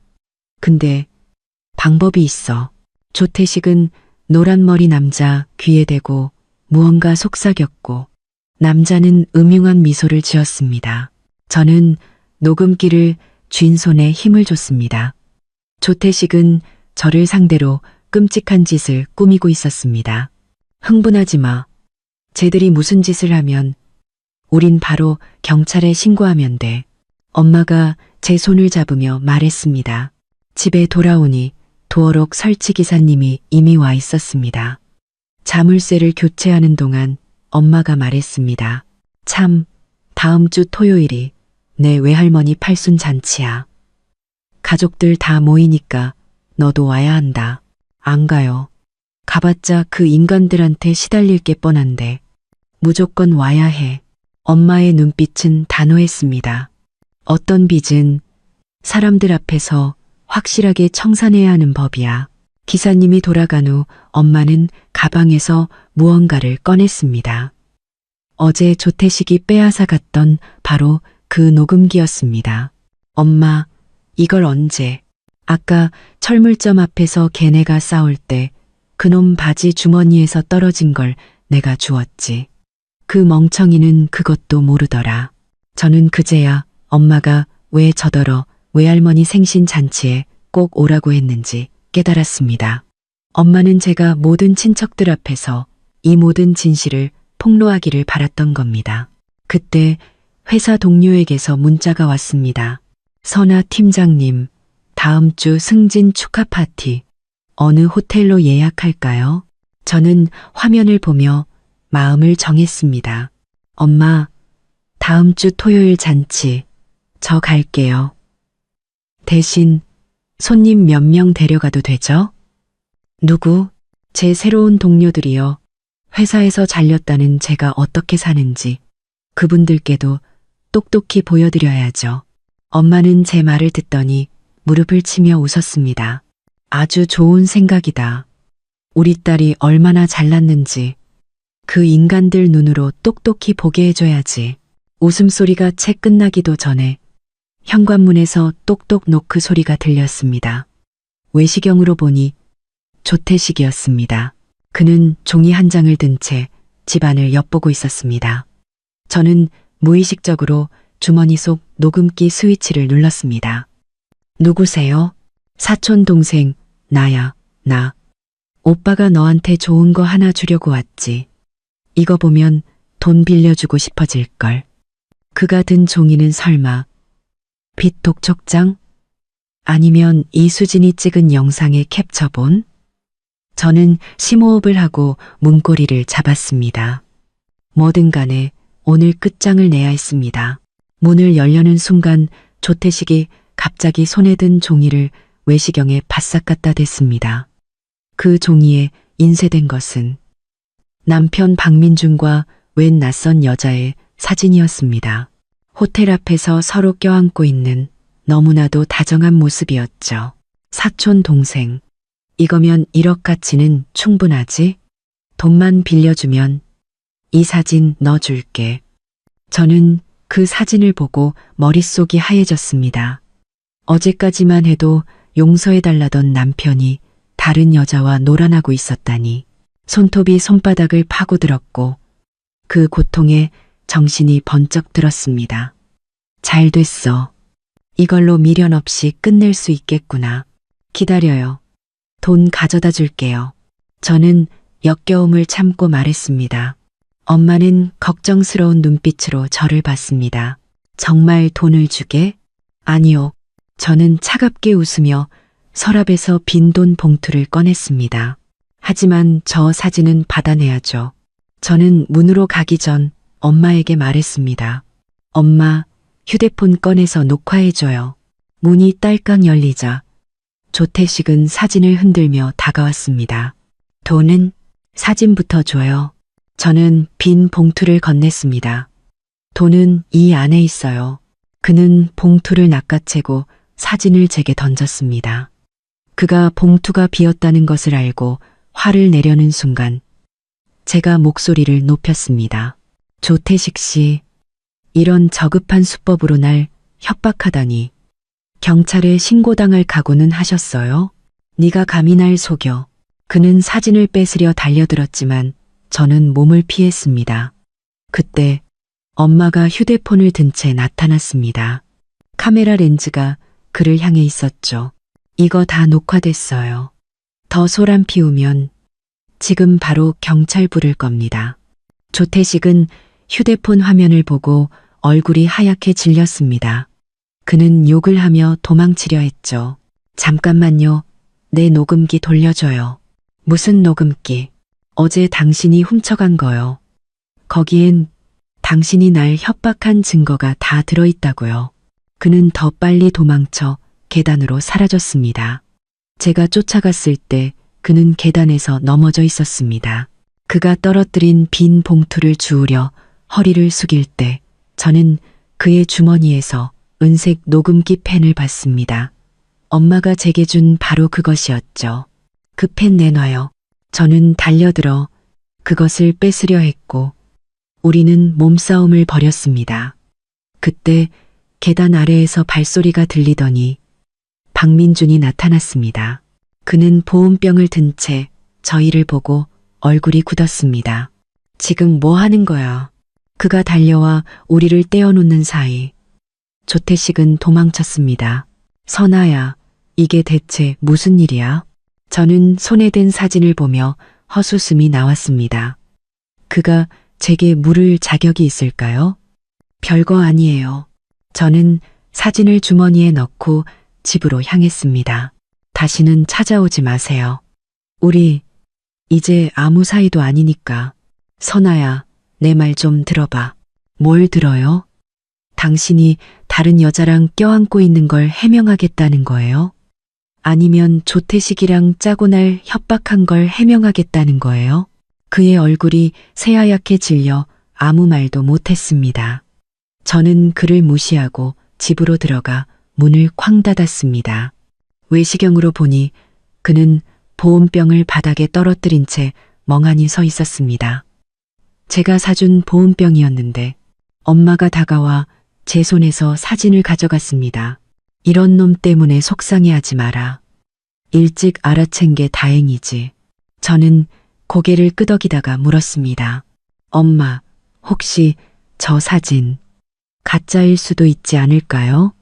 근데 방법이 있어. 조태식은 노란머리 남자 귀에 대고 무언가 속삭였고 남자는 음흉한 미소를 지었습니다. 저는 녹음기를 쥔 손에 힘을 줬습니다. 조태식은 저를 상대로 끔찍한 짓을 꾸미고 있었습니다. 흥분하지 마. 쟤들이 무슨 짓을 하면 우린 바로 경찰에 신고하면 돼. 엄마가 제 손을 잡으며 말했습니다. 집에 돌아오니 도어록 설치 기사님이 이미 와 있었습니다. 자물쇠를 교체하는 동안 엄마가 말했습니다. 참, 다음 주 토요일이 내 외할머니 팔순 잔치야. 가족들 다 모이니까 너도 와야 한다. 안 가요. 가봤자 그 인간들한테 시달릴 게 뻔한데 무조건 와야 해. 엄마의 눈빛은 단호했습니다. 어떤 빚은 사람들 앞에서 확실하게 청산해야 하는 법이야. 기사님이 돌아간 후 엄마는 가방에서 무언가를 꺼냈습니다. 어제 조태식이 빼앗아 갔던 바로 그 녹음기였습니다. 엄마, 이걸 언제? 아까 철물점 앞에서 걔네가 싸울 때 그놈 바지 주머니에서 떨어진 걸 내가 주었지. 그 멍청이는 그것도 모르더라. 저는 그제야 엄마가 왜 저더러 외할머니 생신 잔치에 꼭 오라고 했는지 깨달았습니다. 엄마는 제가 모든 친척들 앞에서 이 모든 진실을 폭로하기를 바랐던 겁니다. 그때 회사 동료에게서 문자가 왔습니다. 선아 팀장님, 다음 주 승진 축하 파티 어느 호텔로 예약할까요? 저는 화면을 보며 마음을 정했습니다. 엄마, 다음 주 토요일 잔치 저 갈게요. 대신 손님 몇 명 데려가도 되죠? 누구? 제 새로운 동료들이요. 회사에서 잘렸다는 제가 어떻게 사는지 그분들께도 똑똑히 보여드려야죠. 엄마는 제 말을 듣더니 무릎을 치며 웃었습니다. 아주 좋은 생각이다. 우리 딸이 얼마나 잘났는지 그 인간들 눈으로 똑똑히 보게 해줘야지. 웃음소리가 채 끝나기도 전에 현관문에서 똑똑 노크 소리가 들렸습니다. 외시경으로 보니 조태식이었습니다. 그는 종이 한 장을 든 채 집안을 엿보고 있었습니다. 저는 무의식적으로 주머니 속 녹음기 스위치를 눌렀습니다. 누구세요? 사촌 동생, 나야, 나. 오빠가 너한테 좋은 거 하나 주려고 왔지. 이거 보면 돈 빌려주고 싶어질걸. 그가 든 종이는 설마 빚 독촉장? 아니면 이수진이 찍은 영상의 캡처본? 저는 심호흡을 하고 문고리를 잡았습니다. 뭐든 간에 오늘 끝장을 내야 했습니다. 문을 열려는 순간 조태식이 갑자기 손에 든 종이를 외시경에 바싹 갖다 댔습니다. 그 종이에 인쇄된 것은 남편 박민준과 웬 낯선 여자의 사진이었습니다. 호텔 앞에서 서로 껴안고 있는 너무나도 다정한 모습이었죠. 사촌 동생, 이거면 1억 가치는 충분하지? 돈만 빌려주면 이 사진 넣어줄게. 저는 그 사진을 보고 머릿속이 하얘졌습니다. 어제까지만 해도 용서해달라던 남편이 다른 여자와 놀아나고 있었다니. 손톱이 손바닥을 파고들었고 그 고통에 정신이 번쩍 들었습니다. 잘 됐어. 이걸로 미련 없이 끝낼 수 있겠구나. 기다려요. 돈 가져다 줄게요. 저는 역겨움을 참고 말했습니다. 엄마는 걱정스러운 눈빛으로 저를 봤습니다. 정말 돈을 주게? 아니요. 저는 차갑게 웃으며 서랍에서 빈 돈 봉투를 꺼냈습니다. 하지만 저 사진은 받아내야죠. 저는 문으로 가기 전 엄마에게 말했습니다. 엄마, 휴대폰 꺼내서 녹화해줘요. 문이 딸깍 열리자 조태식은 사진을 흔들며 다가왔습니다. 돈은? 사진부터 줘요. 저는 빈 봉투를 건넸습니다. 돈은 이 안에 있어요. 그는 봉투를 낚아채고 사진을 제게 던졌습니다. 그가 봉투가 비었다는 것을 알고 화를 내려는 순간 제가 목소리를 높였습니다. 조태식 씨, 이런 저급한 수법으로 날 협박하다니. 경찰에 신고당할 각오는 하셨어요? 네가 감히 날 속여. 그는 사진을 뺏으려 달려들었지만 저는 몸을 피했습니다. 그때 엄마가 휴대폰을 든 채 나타났습니다. 카메라 렌즈가 그를 향해 있었죠. 이거 다 녹화됐어요. 더 소란 피우면 지금 바로 경찰 부를 겁니다. 조태식은 휴대폰 화면을 보고 얼굴이 하얗게 질렸습니다. 그는 욕을 하며 도망치려 했죠. 잠깐만요. 내 녹음기 돌려줘요. 무슨 녹음기? 어제 당신이 훔쳐간 거요. 거기엔 당신이 날 협박한 증거가 다 들어있다고요. 그는 더 빨리 도망쳐 계단으로 사라졌습니다. 제가 쫓아갔을 때 그는 계단에서 넘어져 있었습니다. 그가 떨어뜨린 빈 봉투를 주우려 허리를 숙일 때 저는 그의 주머니에서 은색 녹음기 펜을 봤습니다. 엄마가 제게 준 바로 그것이었죠. 그 펜 내놔요. 저는 달려들어 그것을 뺏으려 했고 우리는 몸싸움을 벌였습니다. 그때 계단 아래에서 발소리가 들리더니 박민준이 나타났습니다. 그는 보온병을 든 채 저희를 보고 얼굴이 굳었습니다. 지금 뭐 하는 거야? 그가 달려와 우리를 떼어놓는 사이 조태식은 도망쳤습니다. 선아야, 이게 대체 무슨 일이야? 저는 손에 든 사진을 보며 헛웃음이 나왔습니다. 그가 제게 물을 자격이 있을까요? 별거 아니에요. 저는 사진을 주머니에 넣고 집으로 향했습니다. 다시는 찾아오지 마세요. 우리 이제 아무 사이도 아니니까. 선아야, 내 말 좀 들어봐. 뭘 들어요? 당신이 다른 여자랑 껴안고 있는 걸 해명하겠다는 거예요? 아니면 조태식이랑 짜고 날 협박한 걸 해명하겠다는 거예요? 그의 얼굴이 새하얗게 질려 아무 말도 못했습니다. 저는 그를 무시하고 집으로 들어가 문을 쾅 닫았습니다. 외시경으로 보니 그는 보온병을 바닥에 떨어뜨린 채 멍하니 서 있었습니다. 제가 사준 보온병이었는데 엄마가 다가와 제 손에서 사진을 가져갔습니다. 이런 놈 때문에 속상해하지 마라. 일찍 알아챈 게 다행이지. 저는 고개를 끄덕이다가 물었습니다. 엄마, 혹시 저 사진 가짜일 수도 있지 않을까요?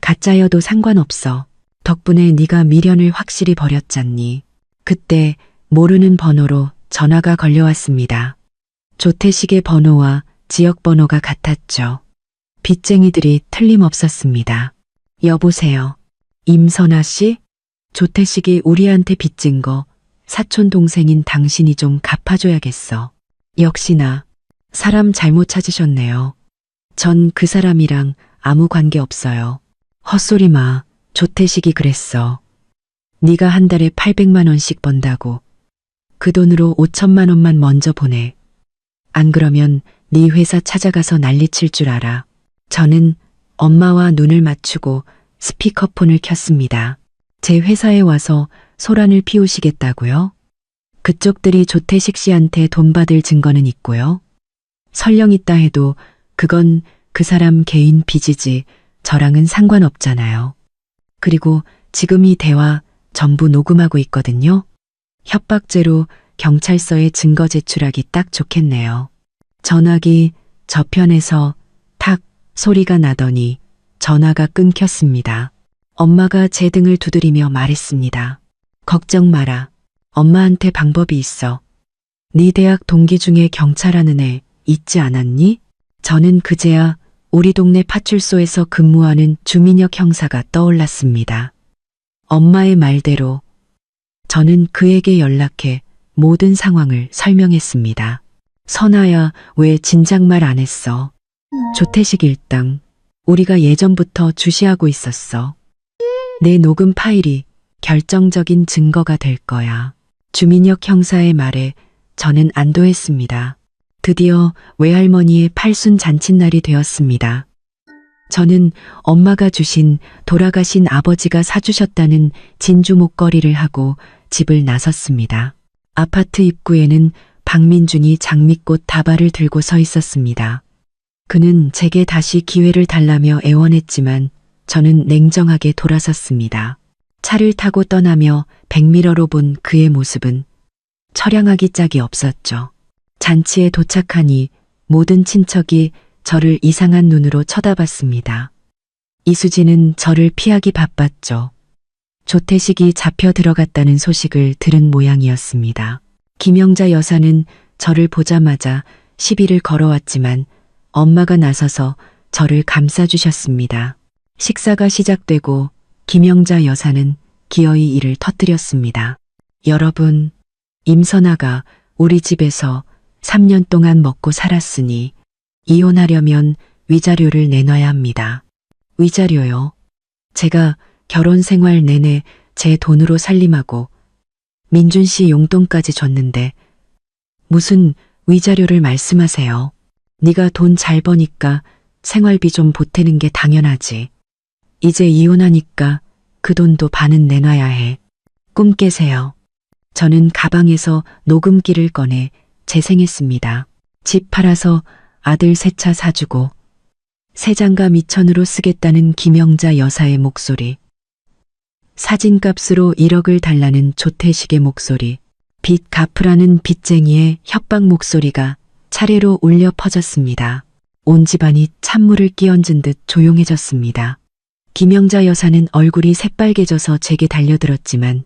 가짜여도 상관없어. 덕분에 네가 미련을 확실히 버렸잖니. 그때 모르는 번호로 전화가 걸려왔습니다. 조태식의 번호와 지역 번호가 같았죠. 빚쟁이들이 틀림없었습니다. 여보세요. 임선아 씨? 조태식이 우리한테 빚진 거 사촌 동생인 당신이 좀 갚아줘야겠어. 역시나 사람 잘못 찾으셨네요. 전 그 사람이랑 아무 관계 없어요. 헛소리 마. 조태식이 그랬어. 네가 한 달에 800만 원씩 번다고. 그 돈으로 5천만 원만 먼저 보내. 안 그러면 네 회사 찾아가서 난리칠 줄 알아. 저는 엄마와 눈을 맞추고 스피커폰을 켰습니다. 제 회사에 와서 소란을 피우시겠다고요? 그쪽들이 조태식 씨한테 돈 받을 증거는 있고요. 설령 있다 해도 그건 그 사람 개인 빚이지 저랑은 상관없잖아요. 그리고 지금 이 대화 전부 녹음하고 있거든요. 협박죄로 경찰서에 증거 제출하기 딱 좋겠네요. 전화기 저편에서 탁 소리가 나더니 전화가 끊겼습니다. 엄마가 제 등을 두드리며 말했습니다. 걱정 마라. 엄마한테 방법이 있어. 네 대학 동기 중에 경찰하는 애 있지 않았니? 저는 그제야 우리 동네 파출소에서 근무하는 주민혁 형사가 떠올랐습니다. 엄마의 말대로 저는 그에게 연락해 모든 상황을 설명했습니다. 선아야, 왜 진작 말 안 했어? 조태식 일당, 우리가 예전부터 주시하고 있었어. 내 녹음 파일이 결정적인 증거가 될 거야. 주민혁 형사의 말에 저는 안도했습니다. 드디어 외할머니의 팔순 잔칫날이 되었습니다. 저는 엄마가 주신 돌아가신 아버지가 사주셨다는 진주 목걸이를 하고 집을 나섰습니다. 아파트 입구에는 박민준이 장미꽃 다발을 들고 서 있었습니다. 그는 제게 다시 기회를 달라며 애원했지만 저는 냉정하게 돌아섰습니다. 차를 타고 떠나며 백미러로 본 그의 모습은 처량하기 짝이 없었죠. 잔치에 도착하니 모든 친척이 저를 이상한 눈으로 쳐다봤습니다. 이수진은 저를 피하기 바빴죠. 조태식이 잡혀 들어갔다는 소식을 들은 모양이었습니다. 김영자 여사는 저를 보자마자 시비를 걸어왔지만 엄마가 나서서 저를 감싸주셨습니다. 식사가 시작되고 김영자 여사는 기어이 이를 터뜨렸습니다. 여러분, 임선아가 우리 집에서 3년 동안 먹고 살았으니 이혼하려면 위자료를 내놔야 합니다. 위자료요? 제가 결혼 생활 내내 제 돈으로 살림하고 민준 씨 용돈까지 줬는데 무슨 위자료를 말씀하세요. 네가 돈 잘 버니까 생활비 좀 보태는 게 당연하지. 이제 이혼하니까 그 돈도 반은 내놔야 해. 꿈 깨세요. 저는 가방에서 녹음기를 꺼내 재생했습니다. 집 팔아서 아들 새 차 사주고 새장가 미천으로 쓰겠다는 김영자 여사의 목소리. 사진값으로 1억을 달라는 조태식의 목소리. 빚 갚으라는 빚쟁이의 협박 목소리가 차례로 울려 퍼졌습니다. 온 집안이 찬물을 끼얹은 듯 조용해졌습니다. 김영자 여사는 얼굴이 새빨개져서 제게 달려들었지만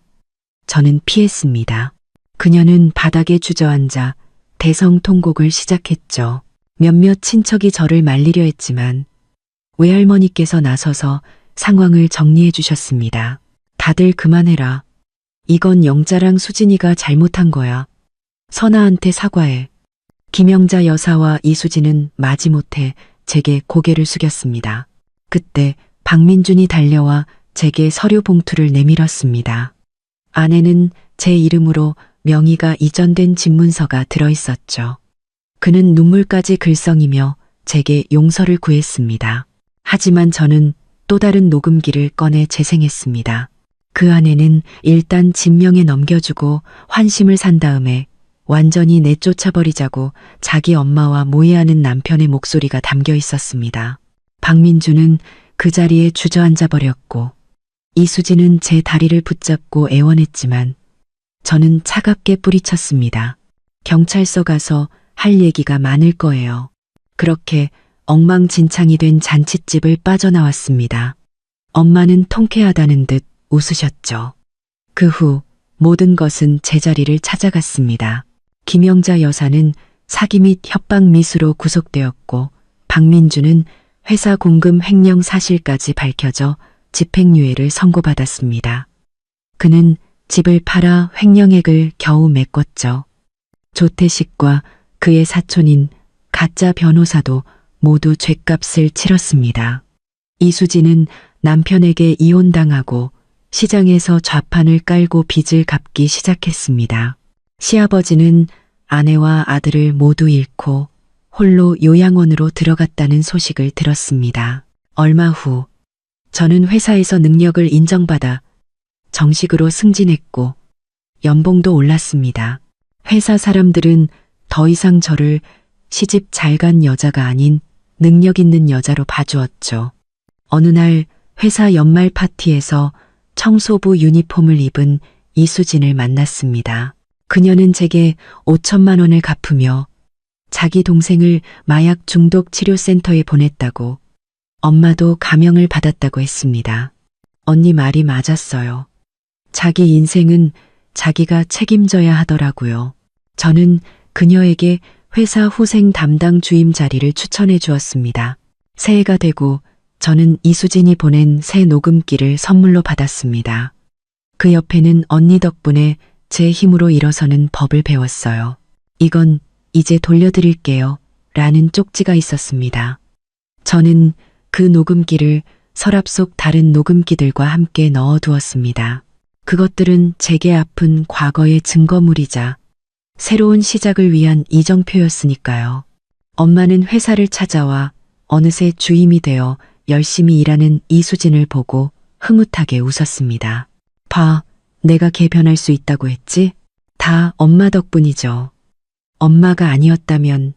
저는 피했습니다. 그녀는 바닥에 주저앉아 대성통곡을 시작했죠. 몇몇 친척이 저를 말리려 했지만 외할머니께서 나서서 상황을 정리해 주셨습니다. 다들 그만해라. 이건 영자랑 수진이가 잘못한 거야. 선아한테 사과해. 김영자 여사와 이수진은 마지못해 제게 고개를 숙였습니다. 그때 박민준이 달려와 제게 서류 봉투를 내밀었습니다. 안에는 제 이름으로 명의가 이전된 집문서가 들어있었죠. 그는 눈물까지 글썽이며 제게 용서를 구했습니다. 하지만 저는 또 다른 녹음기를 꺼내 재생했습니다. 그 안에는 일단 진명에 넘겨주고 환심을 산 다음에 완전히 내쫓아버리자고 자기 엄마와 모의하는 남편의 목소리가 담겨 있었습니다. 박민주는 그 자리에 주저앉아 버렸고 이수진은 제 다리를 붙잡고 애원했지만 저는 차갑게 뿌리쳤습니다. 경찰서 가서 할 얘기가 많을 거예요. 그렇게 엉망진창이 된 잔칫집을 빠져나왔습니다. 엄마는 통쾌하다는 듯 웃으셨죠. 그 후 모든 것은 제자리를 찾아갔습니다. 김영자 여사는 사기 및 협박 미수로 구속되었고 박민주는 회사 공금 횡령 사실까지 밝혀져 집행유예를 선고받았습니다. 그는 집을 팔아 횡령액을 겨우 메꿨죠. 조태식과 그의 사촌인 가짜 변호사도 모두 죗값을 치렀습니다. 이수진은 남편에게 이혼당하고 시장에서 좌판을 깔고 빚을 갚기 시작했습니다. 시아버지는 아내와 아들을 모두 잃고 홀로 요양원으로 들어갔다는 소식을 들었습니다. 얼마 후 저는 회사에서 능력을 인정받아 정식으로 승진했고 연봉도 올랐습니다. 회사 사람들은 더 이상 저를 시집 잘 간 여자가 아닌 능력 있는 여자로 봐주었죠. 어느 날 회사 연말 파티에서 청소부 유니폼을 입은 이수진을 만났습니다. 그녀는 제게 5천만 원을 갚으며 자기 동생을 마약 중독 치료센터에 보냈다고 엄마도 감형을 받았다고 했습니다. 언니 말이 맞았어요. 자기 인생은 자기가 책임져야 하더라고요. 저는 그녀에게 회사 후생 담당 주임 자리를 추천해 주었습니다. 새해가 되고 저는 이수진이 보낸 새 녹음기를 선물로 받았습니다. 그 옆에는 언니 덕분에 제 힘으로 일어서는 법을 배웠어요. 이건 이제 돌려드릴게요. 라는 쪽지가 있었습니다. 저는 그 녹음기를 서랍 속 다른 녹음기들과 함께 넣어두었습니다. 그것들은 제게 아픈 과거의 증거물이자 새로운 시작을 위한 이정표였으니까요. 엄마는 회사를 찾아와 어느새 주임이 되어 열심히 일하는 이수진을 보고 흐뭇하게 웃었습니다. 봐, 내가 걔 변할 수 있다고 했지? 다 엄마 덕분이죠. 엄마가 아니었다면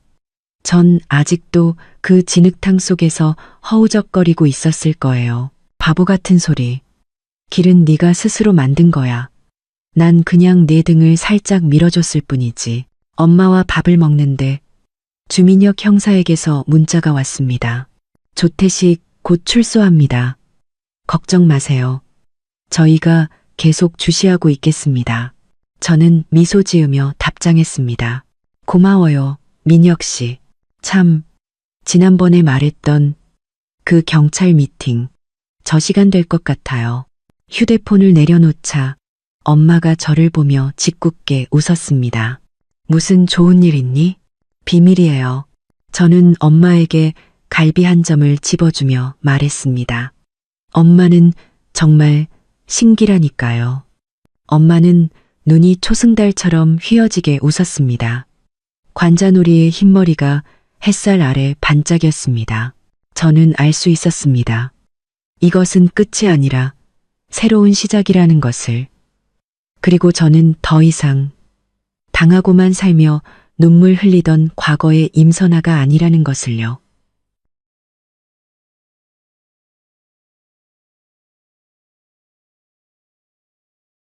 전 아직도 그 진흙탕 속에서 허우적거리고 있었을 거예요. 바보 같은 소리. 길은 네가 스스로 만든 거야. 난 그냥 내 등을 살짝 밀어줬을 뿐이지. 엄마와 밥을 먹는데 주민혁 형사에게서 문자가 왔습니다. 조태식 곧 출소합니다. 걱정 마세요. 저희가 계속 주시하고 있겠습니다. 저는 미소 지으며 답장했습니다. 고마워요, 민혁 씨. 참, 지난번에 말했던 그 경찰 미팅, 저 시간 될 것 같아요. 휴대폰을 내려놓자 엄마가 저를 보며 짓궂게 웃었습니다. 무슨 좋은 일 있니? 비밀이에요. 저는 엄마에게 갈비 한 점을 집어주며 말했습니다. 엄마는 정말 신기라니까요. 엄마는 눈이 초승달처럼 휘어지게 웃었습니다. 관자놀이의 흰머리가 햇살 아래 반짝였습니다. 저는 알 수 있었습니다. 이것은 끝이 아니라 새로운 시작이라는 것을. 그리고 저는 더 이상 당하고만 살며 눈물 흘리던 과거의 임선아가 아니라는 것을요.